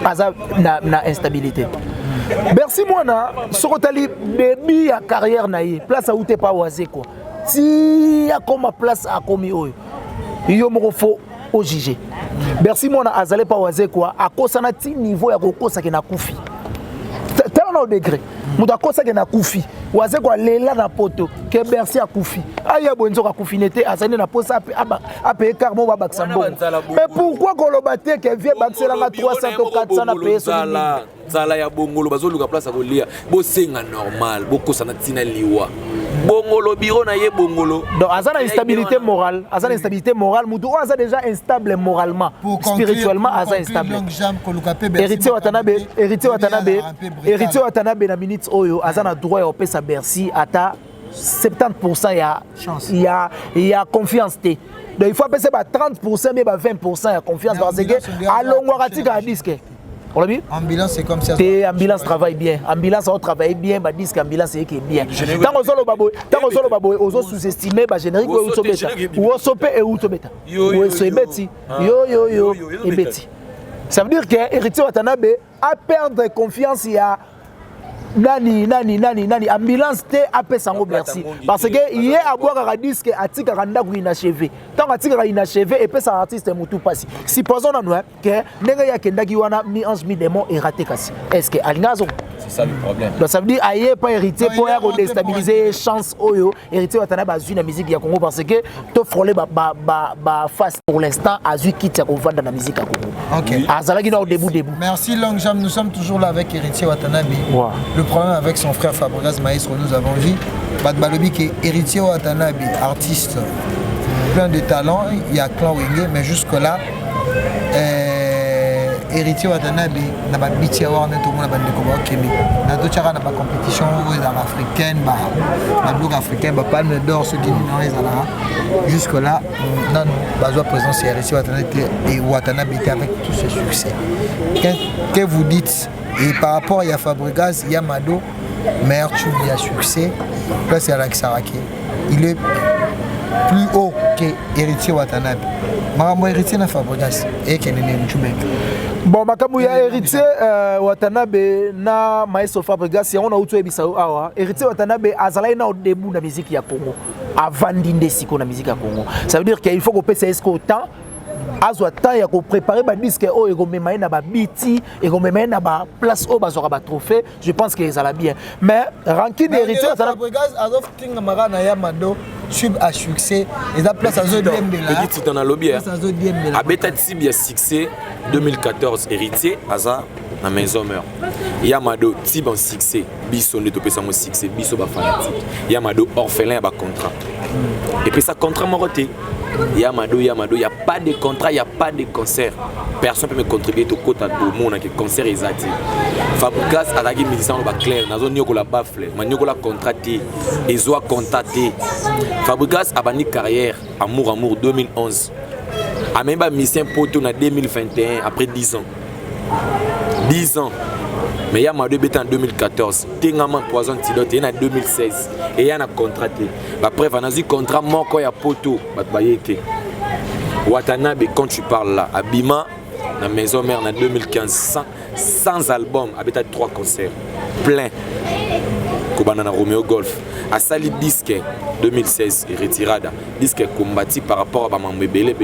aza na instabilité. Bercy moi na sokotali début ya carrière naïe, place à où t'es pas oisé quoi. Si a comme place à commis oyo. Yo moko fo au juger. Bercy moi na azalé pas oisé quoi, à cause na ti niveau ya kokosa ke na kufi. Au degré muda kosa ke na kufi waze kwa lela na poto ke Bercy a kufi aya bonzo ka kufi nete azane na posa ape karmo ba baksambo mais pourquoi kolobate ke vie baksela na 300 ou 400 na peso zala ya bongolo bazoluka place a kolia bo senga normal boko sana tina liwa bongolo biro na ye bongolo donc azana instabilité morale mudu aza déjà instable moralement spirituellement aza instable héritier Watanabe na minutes oyo azana droit au pesa Bercy ata 70% il y a confiance té donc il faut passer ba 30% mais ba 20% ya confiance parce que alongwa katika a disque. Ambulance c'est comme ça. Ambulance travaille bien. Ambulance on travaille bien, bah disque ambulance c'est bien. Tant qu'on solo babo, ozo sous-estimer bah générique ou sobeta. Ou sopé et ou sobeta. Ou sobeti. Yo et beti. Ça veut dire que Héritier Watanabe a perdre confiance il y a nani ambulance te apesango Bercy parce que hier à boire à disque atika randa ku inachevé tant atika inachevé et pesa artiste mutu pasi supposons nous que ndenge ya kendaki wana mi ange mi démon et raté kasi est-ce que alingazo c'est ça le problème donc ça veut dire ayer pas héritier pour déstabiliser chance oyo Héritier Watanabe azui na musique ya Congo parce que to frôler ba face pour l'instant azui quitte ko vendre na musique ya Congo. OK azalaki au début. Merci Longjam, nous sommes toujours là avec Héritier Watanabe. Wow. Le problème avec son frère Fabregas Maestro, nous avons vu Badbalobi qui est Héritier Watanabe, artiste plein de talent, il y a Clan Wenge, mais jusque-là, Héritier Watanabe n'a pas biti à voir tout le monde a bandé comme Kemi. Dans d'autres cas, n'a pas compétition africaine, la bloc africain, palme d'or, ceux qui nous les alara. Jusque-là, non, besoin présence Héritier Watanabe et Watanabe était avec tout ce succès. Que vous dites? Et par rapport à Fabregas, il y a Mado, meilleur tube, il y a succès. Là, c'est Alex Saraki. Il est plus haut que Héritier Watanabe. Maman Héritier na Fabregas et qu'il est un tube. Bon, makamu ya Héritier Watanabe na Maestro Fabregas, on a outu ebisao awa. Héritier Watanabe azalai na au début de la musique ya Congo. Avant d'indesiko na musique ya Congo. Ça veut dire qu'il faut qu'on passe esco autant. Azwa temps ya ko préparer ba disque o ego memaye na ba biti ego memaye na ba place o bazora ba trophée, je pense que ça va bien mais ranking Héritier Fabregas azof tinga magana ya Mado sub à succès et la place azo dembela petit dans la lobby abeta tibia succès 2014 Héritier aza na maison mère Yamado tib en succès biso ne topesa mo succès biso ba fanatique Yamado orphelin ba contrat et puis ça contrat moroté Yamado, il n'y a pas de contrat, il n'y a pas de concert. Personne ne peut me contribuer au côté de mon concert exact. Fabregas a la musicien clair, na zone la bafle, maniola la contraté, et zoa contacté. Fabregas a banni carrière Amour 2011. A même pas musicien poto en 2021 après 10 ans. 10 ans. Mais il y a Mado en 2014. Tingaman Poison Tidot, il y en 2016. Et il y a un contrat. Après, il y a un contrat, il y a Poto. Watanabe, quand tu parles là, Abima, la maison mère en 2015, sans album, avec 3 concerts. Plein. Kobanana Romeo Golf. À Sali Disque 2016, retirada. Disque combattu par rapport à Mamé Belé.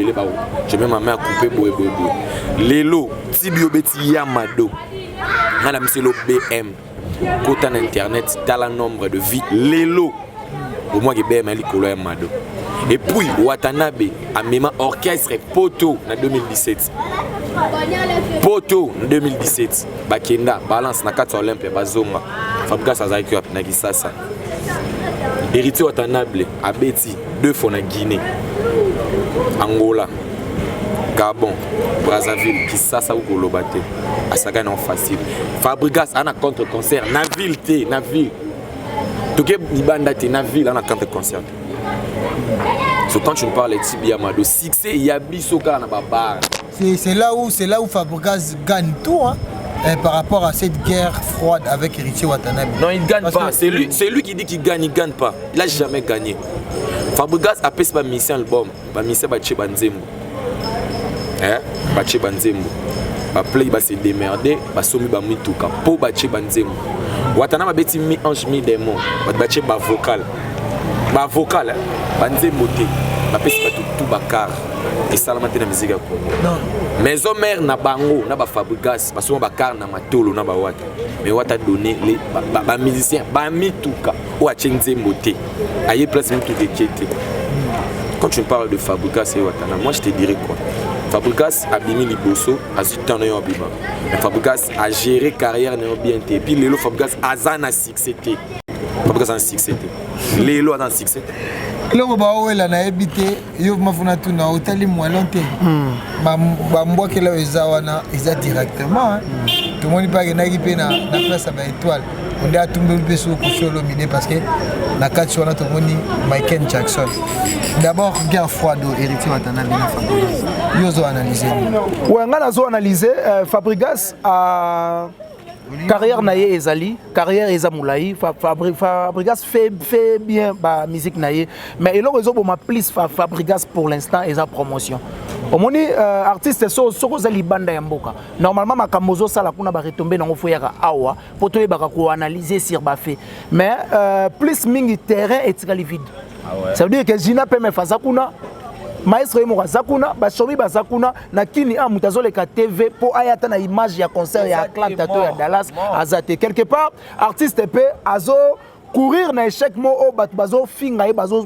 Je mets ma main à couper Boé. Lelo, Tibio Beti Yamado. On a mis le BM. Côté internet, t'as le nombre de vies. Lelo. Au moins, BM est le Yamado. Et puis, Watanabe a mis un orchestre Poto en 2017. Poto en 2017. Bakenda, balance na 4 Olympe, Bazonga. Fabrikas Azaïko a Nagisasa. Héritier Watanabe a Betty 2 fois en Guinée, Angola, Gabon, Brazzaville, Kisasa ou Golobate. Asaga non facile. Fabrikas a un contre-concert. Naville T, Naville. Tout ce qui est Naville, a un contre-concert. So, quand tu me parles de Tibia Mado, succès, il y a Bisoka dans Babar. C'est là où Fabrikas gagne tout, hein, par rapport à cette guerre froide avec Héritier Watanabe. Non, il ne gagne pas. C'est lui qui dit qu'il gagne, il ne gagne pas. Il n'a jamais gagné. Fabrikas a fait sa mission album. Sa mission Bache Banzembo. Bache Banzembo. Play va se démerder, va somi ba mituka. Po Bache Banzembo. Watanabe a bêti mi ange mi démon. Bache ba vocal. Ba vocal, Banzembo te. Ba pesi ba tout bakar. Et ça la matin la musique à Congo. Non. Maison mère na bango, na ba Fabrikas, parce que bakar na matolo na ba wata. Mais wata donné les ba musiciens, ba mituka ou a Nzembo te. Aye place mituka kete. Quand tu me parles de Fabrikas et Watana, moi je te dirais quoi? Fabrikas a bimi liboso, a zutan na yo bima. Mais Fabrikas a géré carrière na yo bien te. Puis lelo Fabrikas azana succès te. Fabrikas a succès te. Lelo a succès te. Loko ba wela na ebité yo mafuna tuna otali mwalonte ba mboke la ezawana eza directement tout monde pas na ki pe na place ba étoile on a tombé pe sur solo miné parce que na quatre sur notre moni Michael Jackson d'abord guerre froide Héritier Watanabe na Fabrikas yo zo analyser ouais ngana zo analyser Fabrikas a carrière naye ezali carrière eza moulayi Fabrikas fait bien ba musique naye mais il a ma plus Fabrikas pour l'instant eza promotion omoni artiste soko za libanda ya mboka normalement makambozo sala kuna ba retomber nango foyaka awa poto yebaka ko analyser sur ba fait mais plus mingi terrain etikali vide ça veut dire que Gina peut me faza kuna maestro yemo zakuna basomi bazakuna na kini mutazoleka TV po ayata na image ya concert ya Atlanta to ya Dallas azate quelque part artiste pe azo courir na échec mo o bat bazo finga e bazo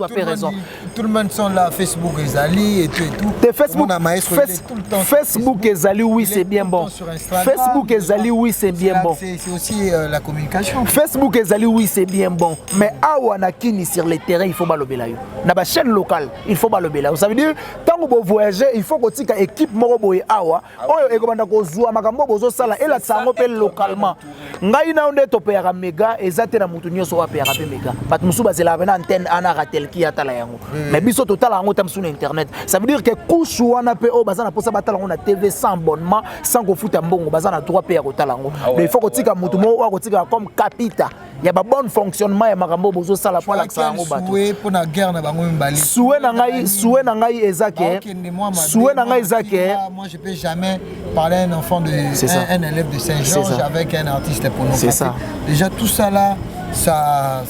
faire raison tout le monde sont là Facebook ezali et tout Facebook ezali oui c'est bien bon Facebook ezali oui c'est bien bon c'est aussi la communication Facebook ezali oui c'est bien bon mais awa na kini sur le terrain il faut balobela yo na ba chaîne locale il faut balobela ça veut dire tant que vous voyager il faut que tika équipe moko boye awa oyo ekobanda ko zwa makambo bozo sala ela sango pe localement ngai na onde to pe ya mega ezate na mutu nyoso wa pe ya mega bat musu bazela bana antenne ana ratel ki atala yango mais biso total yango tam sur internet ça veut dire que couche wana pe o bazana posa batala na TV sans abonnement sans ko futa mbongo bazana droit pe ya kotala yango mais il faut que tika mutu mo wa kotika comme capita ya ba bon fonctionnement ya makambo bozo sala pour la yango bato souhait pour na guerre na bango mbali souhait na ngai ezake souhait na ngai ezake moi je peux jamais parler à un enfant de un élève de Saint-Georges avec un artiste pornographique. C'est ça. Déjà tout ça là ça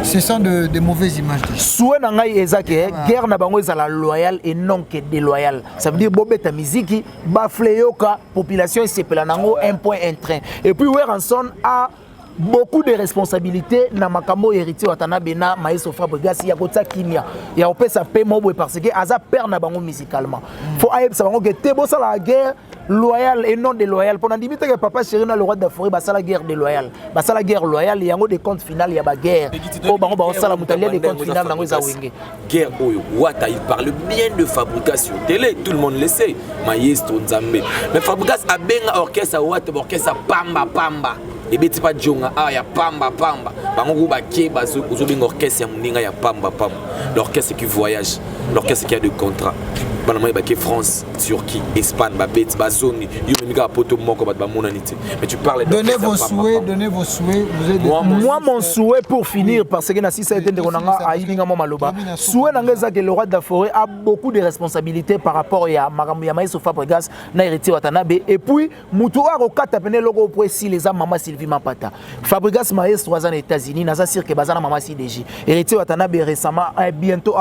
ce sont de mauvaises images. Souhait na ngai ezake guerre na bango ezala loyal et non que déloyal. Ça veut dire bobeta musique ba fleyoka population sepela nango un point un train. Et puis Weranson a beaucoup de responsabilités na makambo Héritier Watanabe na maestro Fabrikas ya kota kinia ya opesa pe mobo parce que aza père na bango musicalement faut ayeb sa bango que te bossa la guerre loyale et non déloyale pendant limite que papa chéri na le roi d'Afrique ba sala guerre déloyale ba sala guerre loyale yango de compte final ya ba guerre o bango ba sala mutalia de compte final nango za wenge guerre oyo Wata il parle bien de Fabrikas sur télé tout le monde le sait maestro Nzambe mais Fabrikas a benga orchestre Wata orchestre pamba et beti pas jonga ya pamba bango ba ke bazo ozo benga orchestre ya muninga ya pamba l'orchestre qui voyage l'orchestre qui a de contrat banama ba France, Turquie, Espagne, ba bête, ba zone, yo même ka poto moko ba monanité. Mais tu parles de donnez vos souhaits. Moi mon souhait pour finir parce que na si ça été de konanga ayilinga mo maloba. Souhait nanga za que le roi de la forêt a beaucoup de responsabilités par rapport à Maïso Fabregas na héritier Watanabe et puis mutu aro kata pene logo précis les maman Sylvie Mapata. Fabregas maestro aux États-Unis na za cirque bazana maman CDJ. Héritier Watanabe récemment bientôt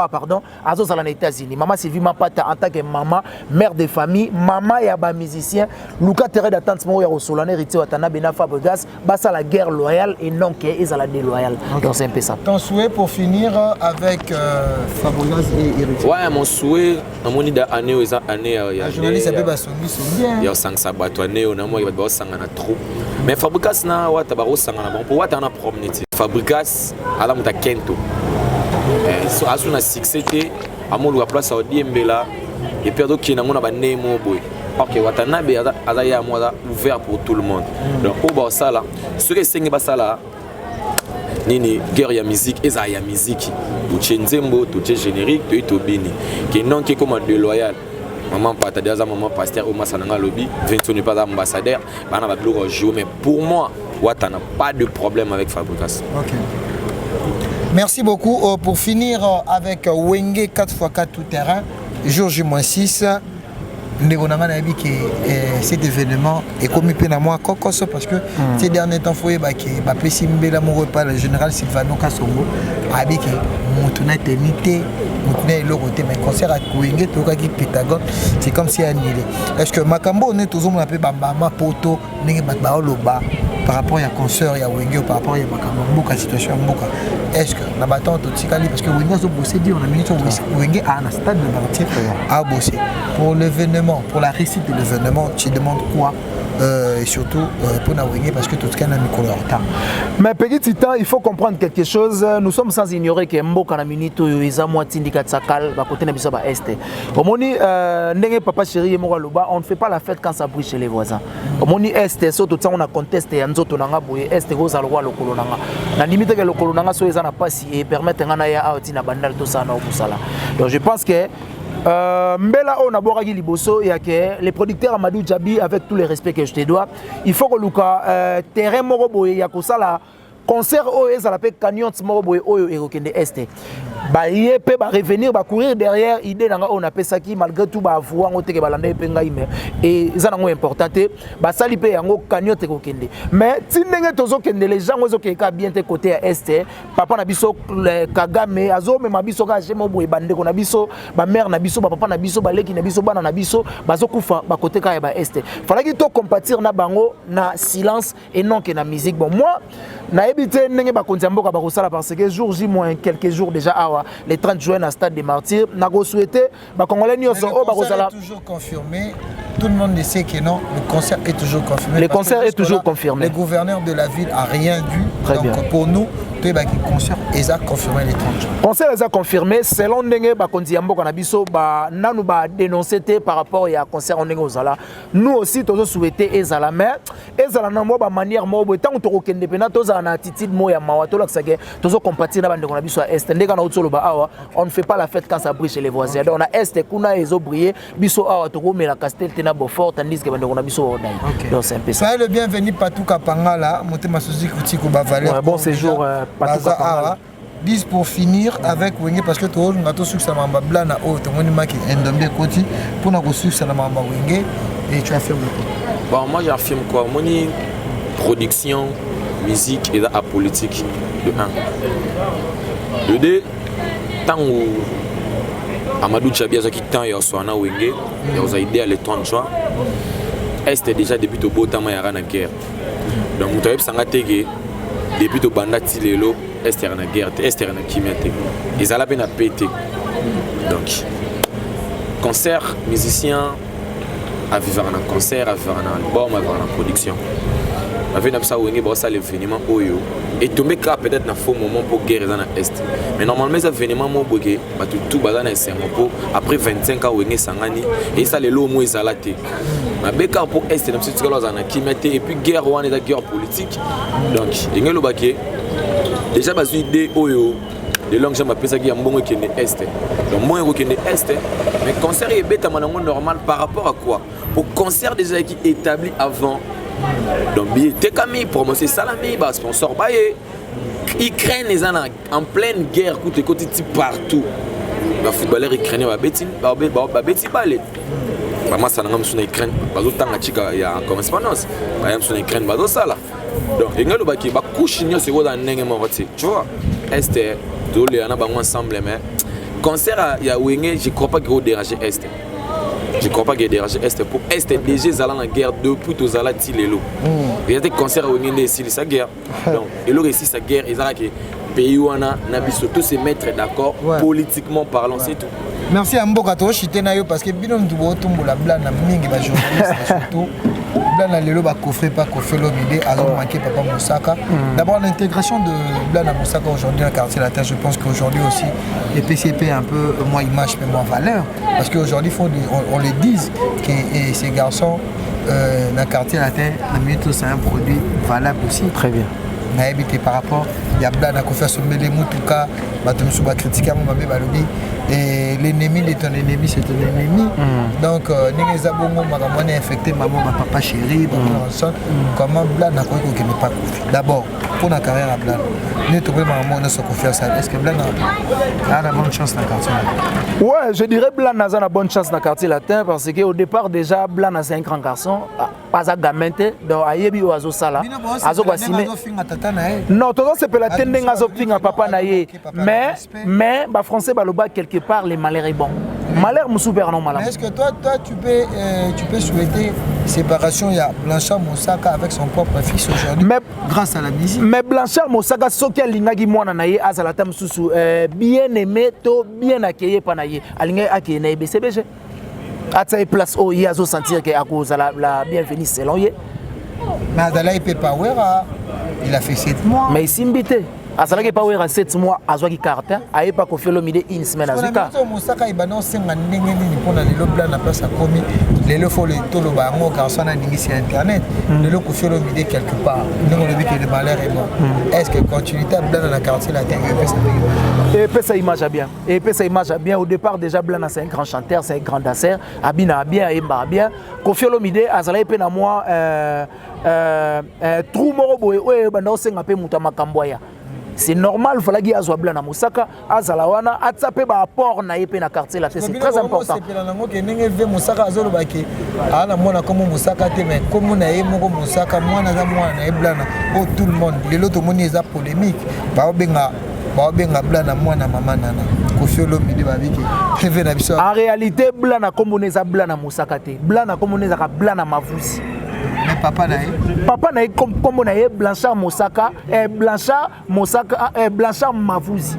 azo za les États-Unis. Maman Sylvie Mapata en tant que maman, mère de famille, maman et ba musicien, Luka terre d'attente mo ya Rosolane héritier Watanabe na Fabregas basa la guerre loyale et non que ils à la déloyale. Donc c'est un peu ça. Ton souhait pour finir avec Fabregas et héritier. Ouais, mon souhait à mon ida année aux années ya journaliste peut ba songi bien. Ya sang sabato année on a moi ba sanga na trop. Mais Fabregas na wata ba sanga na bon pour wata na promenade. Fabregas ala muta kento. So asuna succès amolu la place au Diembela et puis donc qui na mona ba nemo boy. OK, Watanabe azaya moi ouvert pour tout le monde. Donc au bas ça là, ce que c'est ba ça là nini guerre ya musique eza ya musique. Tu nzembo, tu générique, tu bini. Qui non qui comme déloyal. Maman pata déjà maman pasteur au masananga lobby, 20 n'est pas ambassadeur, bana ba bloquer jouer mais pour moi Watana pas de problème avec Fabregas. OK. Merci beaucoup. Pour finir avec Wenge 4x4 tout terrain, jour J-6, cet événement est commis à moi parce que ces derniers temps, il y a le général Sylvano Kassongo avec mon éternité, mon côté, mais concert à Wenge, Pythagore, c'est comme si annulé. Est-ce que Makambo on est toujours appelé Bamba Poto, par rapport à concert, il y a Wenge, par rapport à Makambo, la situation est-ce que la bataille est parce que Wenge a bossé, on a mis Wenge à un stade de Martyr à bosser. Pour l'événement, pour la réussite de l'événement, tu demandes quoi et surtout pour Wenge parce que tout ce qu'il y a un micro en retard. Mais petit temps, il faut comprendre quelque chose. Nous sommes sans ignorer que Mboka na minito isa moitié indicat sakal ba côté na biso ba est. Omoni ndenge papa chéri et Mora Loba, on ne fait pas la fête quand ça brûle chez les voisins. Omoni est so tout ça on a contesté ya nzoto nanga boye est roza lwa lokolo nanga. Na limite que lokolo nanga so eza na pasi et permettre ngana ya auti na bandal to ça na okusala. Donc je pense que Mbela on a boragi liboso et que les producteurs Amadou Djabi avec tout le respect que je te dois, il faut que Luka terrain moko boye ya kosala concert o ezala pe cagnotte moko boye oyo erokende este. Ba yé ba revenir ba courir derrière idée nanga on appelle ça qui malgré tout ba voir ngote ke balanda pe ngai mais et ça nango important te ba sali pe yango cagnotte ekokende mais tindenge tozo kende les gens ozo ke ka bien te côté à este papa na biso Kagame azo me mabiso ka jemo boye bande ko na biso ba mère na biso ba papa na biso ba leki na biso bana na biso bazo kufa ba côté ka ba este fallait que to compatir na bango na silence et non que na musique. Bon moi na ebité ndenge ba kontiamboka ba kosala parce que jour J moins quelques jours déjà les 30 juin à Stade des Martyrs, n'a pas souhaité, Congolais n'y sont toujours confirmé. Tout le monde sait que non, le concert est toujours confirmé. Le concert est toujours confirmé. Le gouverneur de la ville a rien dit. Très bien. Pour nous, le concert est confirmé les 30 jours. Le concert est confirmé. Selon Ndenge, Bakondiambo Kanabiso, nous ba dénoncé par rapport à concert en Nengozala. Nous aussi, tous souhaité Ezala, mais Ezala n'a pas manière moi. Tant que tu es indépendant, tu as une attitude moi ya mawato là que ça que tu compatis na bande Kanabiso est. Ndenge na utolo ba awa, on ne fait pas la fête quand ça brille chez les voisins. Donc on a est kuna ezo briller, biso awa to mais la castel tena Beaufort tandis que bande Kanabiso odai. Donc c'est un peu ça. Soyez le bienvenu Patou Kapanga là, monter ma Suzuki Kutiko ba Valère. Bon séjour Patou Kapanga. 10 pour finir avec Wenge parce que tout on a tout succès na mamba blana o to moni maki endombe koti pour na ko succès na mamba Wenge et tu affirmes quoi? Bon moi j'affirme quoi? Moni production, musique et la politique de 1. De 2 tant où Amadou Djabi a quitté hier soir na Wenge, il a aidé à le 30 juin. Est déjà depuis au beau temps il y a la guerre. Donc vous avez sangatege depuis au banda tilelo est en guerre, est en kimete. Ils allaient bien à péter. Donc concert musicien à vivre un concert, à vivre un album, à vivre une production. Avec ça Wenge ça l'événement oyo et tomber cas peut-être na faux moment pour guerre dans l'est. Mais normalement ça événement mo boké ba tout bazana c'est pour après 25 ans Wenge sangani et ça les lots mo ezalate. Na beka pour est na petit kala zana kimete et puis guerre wana est guerre politique. Donc ngelo baké déjà bazu idée oyo de longue jambe après ça qui a mbongo qui est est donc moi qui est est mais concert est bête à mon normal par rapport à quoi au concert déjà qui est établi avant donc billet tekami promotion salami ba sponsor baye Ukraine est en pleine guerre côté partout les footballeurs ukrainiens ba beti balé vraiment ça n'a sur Ukraine bazo tanga chika ya correspondance ba yam sur Ukraine bazo sala donc ngalo ba ki ba couche nyo c'est dans ndenge moko tu vois est tous les gens ensemble mais concert il y a Wenge je crois pas qu'il va déranger est je crois pas qu'il va déranger est pour est déjà allé en guerre depuis tous allés tilelo il y a des concerts Wenge ici sa guerre donc et là ici sa guerre ils ont que pays wana na biso tous se mettre d'accord politiquement parlant c'est tout. Merci à Mboka to chitena yo parce que bino ndubo tumbola blana mingi ba journaliste surtout blana lelo ba coffrer pas coffrer l'obédé alors manquer papa Moussaka. D'abord l'intégration de blana Moussaka aujourd'hui dans le quartier latin, je pense qu'aujourd'hui aussi les PCP un peu moins image mais moins valeur parce qu'aujourd'hui faut on le dise que ces garçons dans le quartier latin la minute c'est un produit valable aussi. Très bien. Na habité par rapport il y a blana ko faire sommer les mutuka batum suba critiquer mon bébé balobi et l'ennemi de ton ennemi c'est ton ennemi donc ninga zabongo makamone infecté maman papa chéri comment blana ko ko ne pas d'abord pour la carrière à blana ne trouver maman ne se confiance est-ce que blana a la bonne chance dans le quartier latin? Ouais, je dirais blana a la bonne chance dans le quartier latin parce que au départ déjà blana c'est un grand garçon pas à gamente donc ayebi oazo sala azo basime non todo c'est peut la tending azo pinga papa na ye mais ba français baloba quelque part les malheurs est bon malheur me super non malheur. Est-ce que toi tu peux souhaiter séparation il y a Blanchard Moussaka avec son propre fils aujourd'hui grâce à la musique mais Blanchard Moussaka soki alingaki mwana na ye azala tam susu bien aimé to bien accueilli pa na ye alinga accueilli na BCBG atsa place o yazo sentir que akoza la bienvenue selon ye mais Adala il peut pas il a fait 7 mois mais simbité azalaki pa wera 7 mois azwaki carte aye pas confier l'omide une semaine azuka Moussaka ibana senga ndenge nini pona lelo bla na place a komi lelo faut le tolo ba ngo garçon na ningi sur internet lelo confier l'omide quelque part ndongo le but que le malheur est bon est-ce que continuité bla dans la quartier latin et peut ça image bien et peut ça image bien au départ déjà Blana c'est un grand chanteur c'est un grand danseur abina bien et bien confier l'omide azalaki pe na moi trou moko boye oye banda osenga pe muta makamboya. C'est normal, il fallait qu'il y ait Blana Moussaka, Azalawana, Atsape ba apport na yepe na quartier là, c'est très important. C'est la langue que n'engage Moussaka Azolo baki. Ah la mona comme Moussaka te mais comme na yemo comme Moussaka moi na Blana, oh tout le monde, les autres monde est polémique. Ba benga Blana moi na maman nana. Kofiolo midi babiki. En réalité Blana comme on est Blana Moussaka te. Blana comme on est Blana Mavusi. Mais papa nae comme on a Blanchard Moussaka et Blanchard Moussaka Blanchard Mavuzi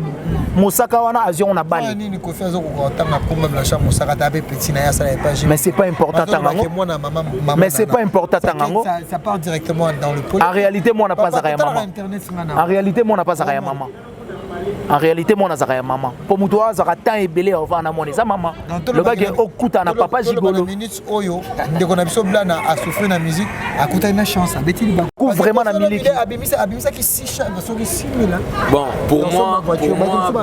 Moussaka wana azion na bali ni ko faire zo ko tanga comme Blanchard Moussaka tabe petit na ya ça pas mais c'est pas important tangango mais c'est pas important tangango ça part directement dans le pôle en réalité moi on n'a pas ça ya maman en réalité moi on n'a pas ça ya maman en réalité mon azara maman pour mutoa azara temps ebelé avant na moni za maman le gars est okuta na papa gigolo minutes oyo ndeko na biso blana a souffrir na musique akuta une chance abeti ba coup vraiment na miliki abimisa ki 6 soki 6000 bon pour moi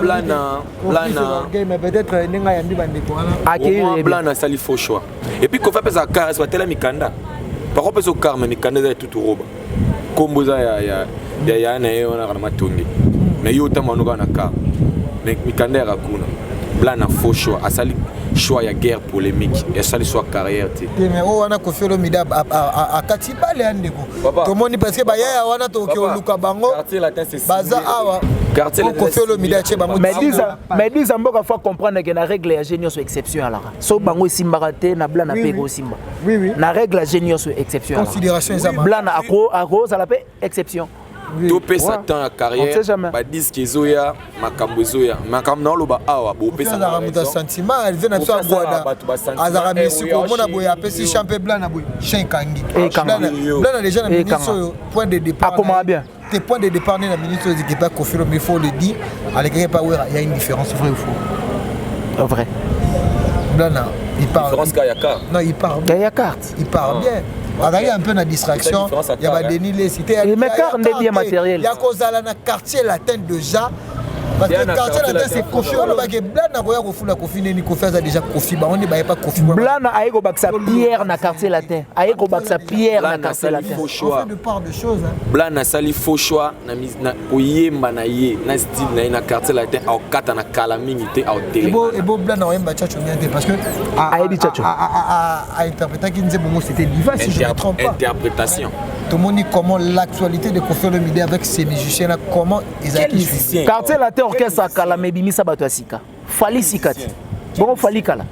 blana game peut-être ninga yandi bandeko wana blana sali faux choix et puis ko fa pesa car soit tela mikanda par contre pesa car mais mikanda za tout roba kombo za ya na yona kana matongi mais yo tamanuka na ka mais mikanda ya kuna blana faux choix asali choix ya guerre polémique et asali soit carrière te mais o wana ko felo mida a katiba le andeko to moni parce que ba ya wana to ke oluka bango quartier latin c'est baza awa quartier ko felo mida che bango mais disa mboka faut comprendre que la règle ya génie sur exception alors so bango simbaka te na blana pego simba oui na règle ya génie sur exception considération ça blana ako ça l'appelle exception to pesa temps la carrière ba disque ezoya makambo ezoya makambo na loba awa bo pesa na muta sentiment elle vient na so boda azara mesi ko mona boya pesi champion blana boy chen kangi blana déjà na minute point de départ comment bien tes points de départ na minute de qui pas confirmer mais il faut le dire avec quelque part il y a une différence vrai ou faux vrai blana il parle différence kayaka non il parle il y a carte il parle bien. Il y a un peu de distraction, il y a des cité. Mais car on est bien matériel. Il y a cause à la quartier latin déjà. Parce que quartier latin c'est Kofi. On va que Blana koya kofula Kofi neni Kofi a déjà Kofi. Ba on ne ba pas Kofi. Blana aiko baksa Pierre na quartier latin. Aiko baksa Pierre na quartier latin. On fait de part de choses. Blana sali faux choix na oyemba na ye na style na quartier latin au kata na kala mingi te au télé. Et bon Blana oyemba chacho miante parce que Aïdi chacho. A interpréter qui disait bon c'était Diva si je ne me trompe pas. Interprétation. Tout le monde dit comment l'actualité de Kofi Olomide avec ces musiciens là comment ils ont musicien. Quartier latin orchestre kala mebimisa bato asika. Fali sikati. Bon fali kala.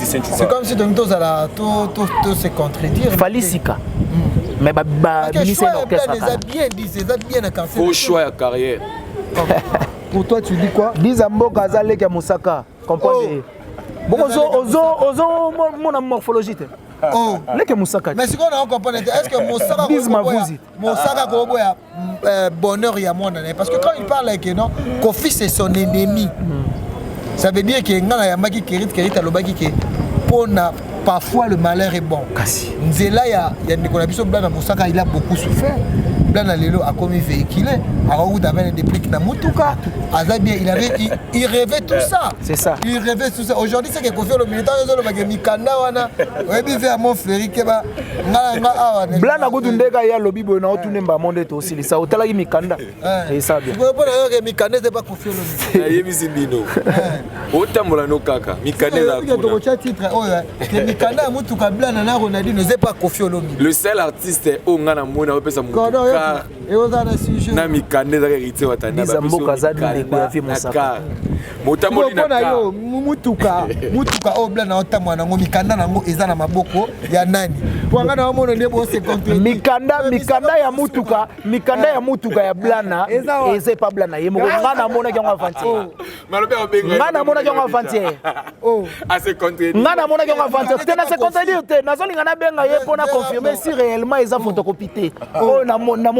C'est comme si donc tous se contredire. Fali sika. Mais ministère d'orchestre. Faux choix à carrière. Pour toi tu dis quoi? Dizambo Gazale ke Musaka. Comprenez? Bon ozo mon morphologie. Oh, leke Musaka. mais ce qu'on a compris, est-ce que Moussaka Kobo a bonheur ya mon année? Parce que quand il parle avec non, Kofi c'est son ennemi. Ça veut dire que ngana ya maki Kerit alobaki que pona parfois le malheur est bon. Kasi. Nzela ya Nicolas Biso Blana Moussaka il a beaucoup souffert. Blana Lelo a commis véhiculé. Alors où t'avais des pliques na Mutuka. Azabien il rêvait tout ça. C'est ça. Il rêvait tout ça. Aujourd'hui c'est que Kofi le militant le bagé mikanda wana. Webi fait mon frère keba nga awana. Blana Godundeka ya lobi bona otunemba monde to aussi ça otala mikanda. Et ça bien. Vous pouvez mikanda c'est pas Kofi le. Na yemi simbino. Otambola no kaka. Mikanda za kuna. Titre que mikanda Mutuka Blana na Ronaldinho c'est pas Kofi Olomide. Le seul artiste o ngana mona opesa Mutuka. Et on a un sujet. Na mikanda za hérité watana. Dizambo za ndeko ya fi Musaka. Motamoli na ka. Mutuka o Blana otamwa na ngo mikanda na ngo eza na maboko ya nani. Pour ngana omono lebo se contre. Mikanda ya Mutuka ya Blana eze pa Blana yemo ngana mona ki ngo avantier. Malobe obenga. Ngana mona ki ngo avantier. Oh, à se contredire. Ngana mona ki ngo avantier. Te na se contredire te. Na zoli ngana benga ye pona confirmer si réellement eza photocopie. Oh na mona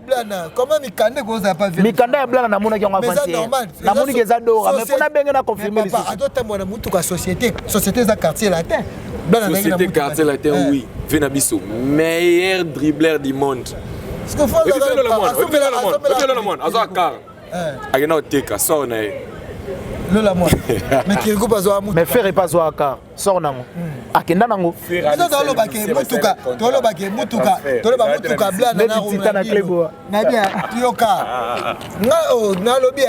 Blana. Comment mikanda ko za pas vu? Mikanda ya Blana na mona ki ngo avantier. Na moni ke za dora mais pona benga na confirmer les. Adota mona Mutuka société za quartier latin. Société quartier latin oui. Venabiso meilleur dribbleur du monde. Ce que faut le monde. Azakar. Agena oteka so na e. Le la moi. Mais qui coupe azo Mutuka. Mais faire pas zo aka. Sort nango. Akenda nango. Eso tolo ba ke Mutuka Blana na Ronaldinho. Na bien yoka. Na lobi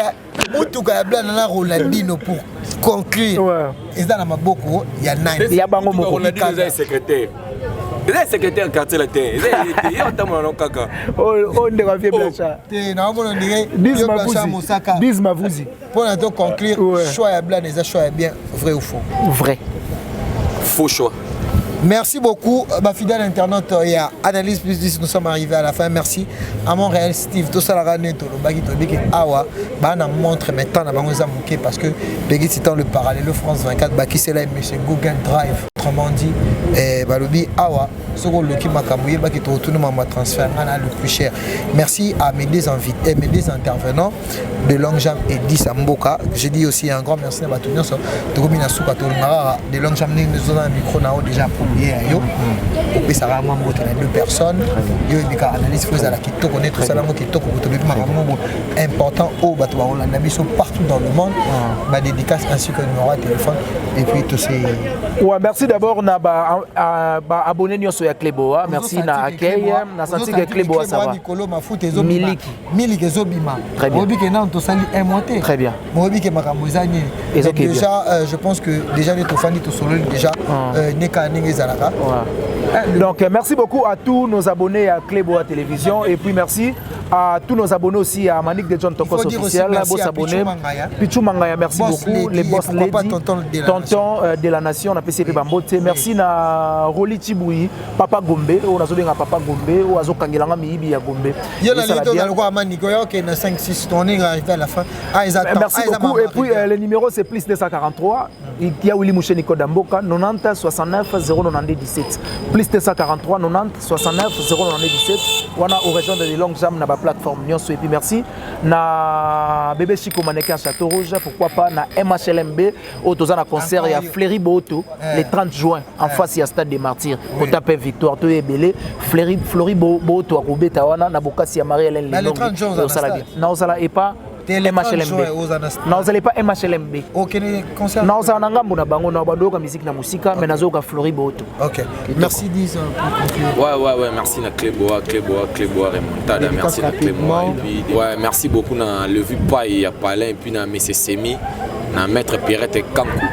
Mutuka ya Blana na Ronaldinho pour conclure. Eza na maboko ya nani. Ya bango moko Ronaldinho secrétaire. Il est secrétaire quartier latin. Il est en kaka. Oh, on devrait bien ça. Dismavuzi. Pour nous conclure, choix est blanc, les choix est bien, vrai ou faux? Vrai. Faux choix. Merci beaucoup, ma fidèle internaute. Il y a Analyse Plus 10, nous sommes arrivés à la fin. Merci à Montréal, Steve, tout ça, la Neto, le Bagui, Awa, Bana montre maintenant à Bangoza Mouké parce que Begui citant le parallèle France 24, Baki c'est là, monsieur Google Drive, autrement dit, Balobi Awa, ce rôle qui m'a camouillé, Baki te retourne ma transfert, le plus cher. Merci à mes deux invités, mes deux intervenants de Longjam et Dissamboka. Je dis aussi un grand merci à Batounion, de Romina Souka, de Longjam, nous avons un micro déjà pour et ça va deux personnes. Il y a analyse qui connaît tout ça important au bateau partout dans le monde. Ma dédicace ainsi que le numéro de téléphone et puis tous ces. Ouais, merci d'abord na abonné sur ya Kleboa. Merci na accueil na senti que Kleboa ça va. Miliki Zobima. Très bien. Très bien. Déjà je pense que déjà les tofani tout solo déjà donc merci beaucoup à tous nos abonnés à Kleboa Télévision et puis merci à tous nos abonnés aussi à Manik de John Tokos officiel, boss abonné Pichou Mangaya, merci beaucoup les boss lady tonton de la nation na PCP Bambote, merci na Roli Chiboui Papa Gombe on a zobenga Papa Gombe ou azo kangelanga miibi ya Gombe. Yo la lito na kwa Maniko yo ke na 5 6 on est arrivé à la fin. Merci beaucoup et puis le numéro c'est plus 243 il y a Willy Mouché Nico Damboka 90 69 090 17 plus 243 90 69 090 17 wana au région de Longjam na ba plateforme nyonso et puis merci na bébé Chico Mannequin Château Rouge pourquoi pas na MHLMB au tozana concert ya Fleury Boto le 30 juin en face ya stade des Martyrs au taper victoire to ebele Fleury Boto a Robeta wana na bokasi ya Marie-Hélène le 30 jours na osala et pas Non, vous n'allez pas MHLMB. Ok, concert. Non, vous n'allez pas bango musique na musika, mais vous allez Flori Boto. Ok. Merci Diz. Ouais, merci na Cléboa Remontada, merci na Cléboa. Et puis ouais, merci beaucoup na le vu pas il y a Palin et puis na Messe Semi, na Maître Pierrette et Kankou.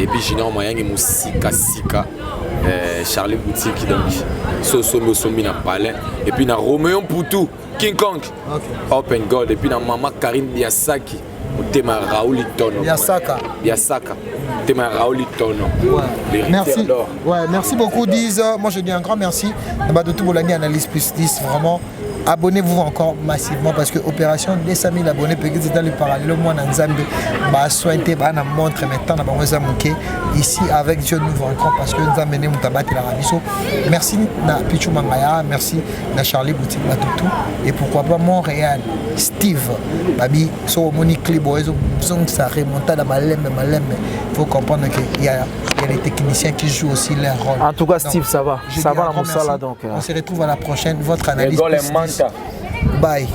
Et puis Junior Mayangi Musika Sika. Charlie Boutique donc Somi na Palais et puis na Roméo Poutou King Kong Open God et puis na Maman Karine Biasaki Tema Raoul Tono Biasaka Tema Raoul Tono. Merci. Ouais, merci beaucoup Diz. Moi je dis un grand merci de tout Bolani Analyse Plus 10 vraiment. Abonnez-vous encore massivement parce que opération 200 000 abonnés peut être dans le parallèle moi dans Zambie bah sointé bah na montre maintenant na bangoza muke ici avec Dieu nous encore parce que nous amener mutabati la rabiso. Merci na Pichu Mangaya, merci na Charlie Boutique Batutu et pourquoi pas Montréal Steve babi so moni clibo ezo ça remonta da malembe faut comprendre que il y a les techniciens qui jouent aussi leur rôle. En tout cas Steve ça va la moussala donc on se retrouve à la prochaine votre analyse. Bye.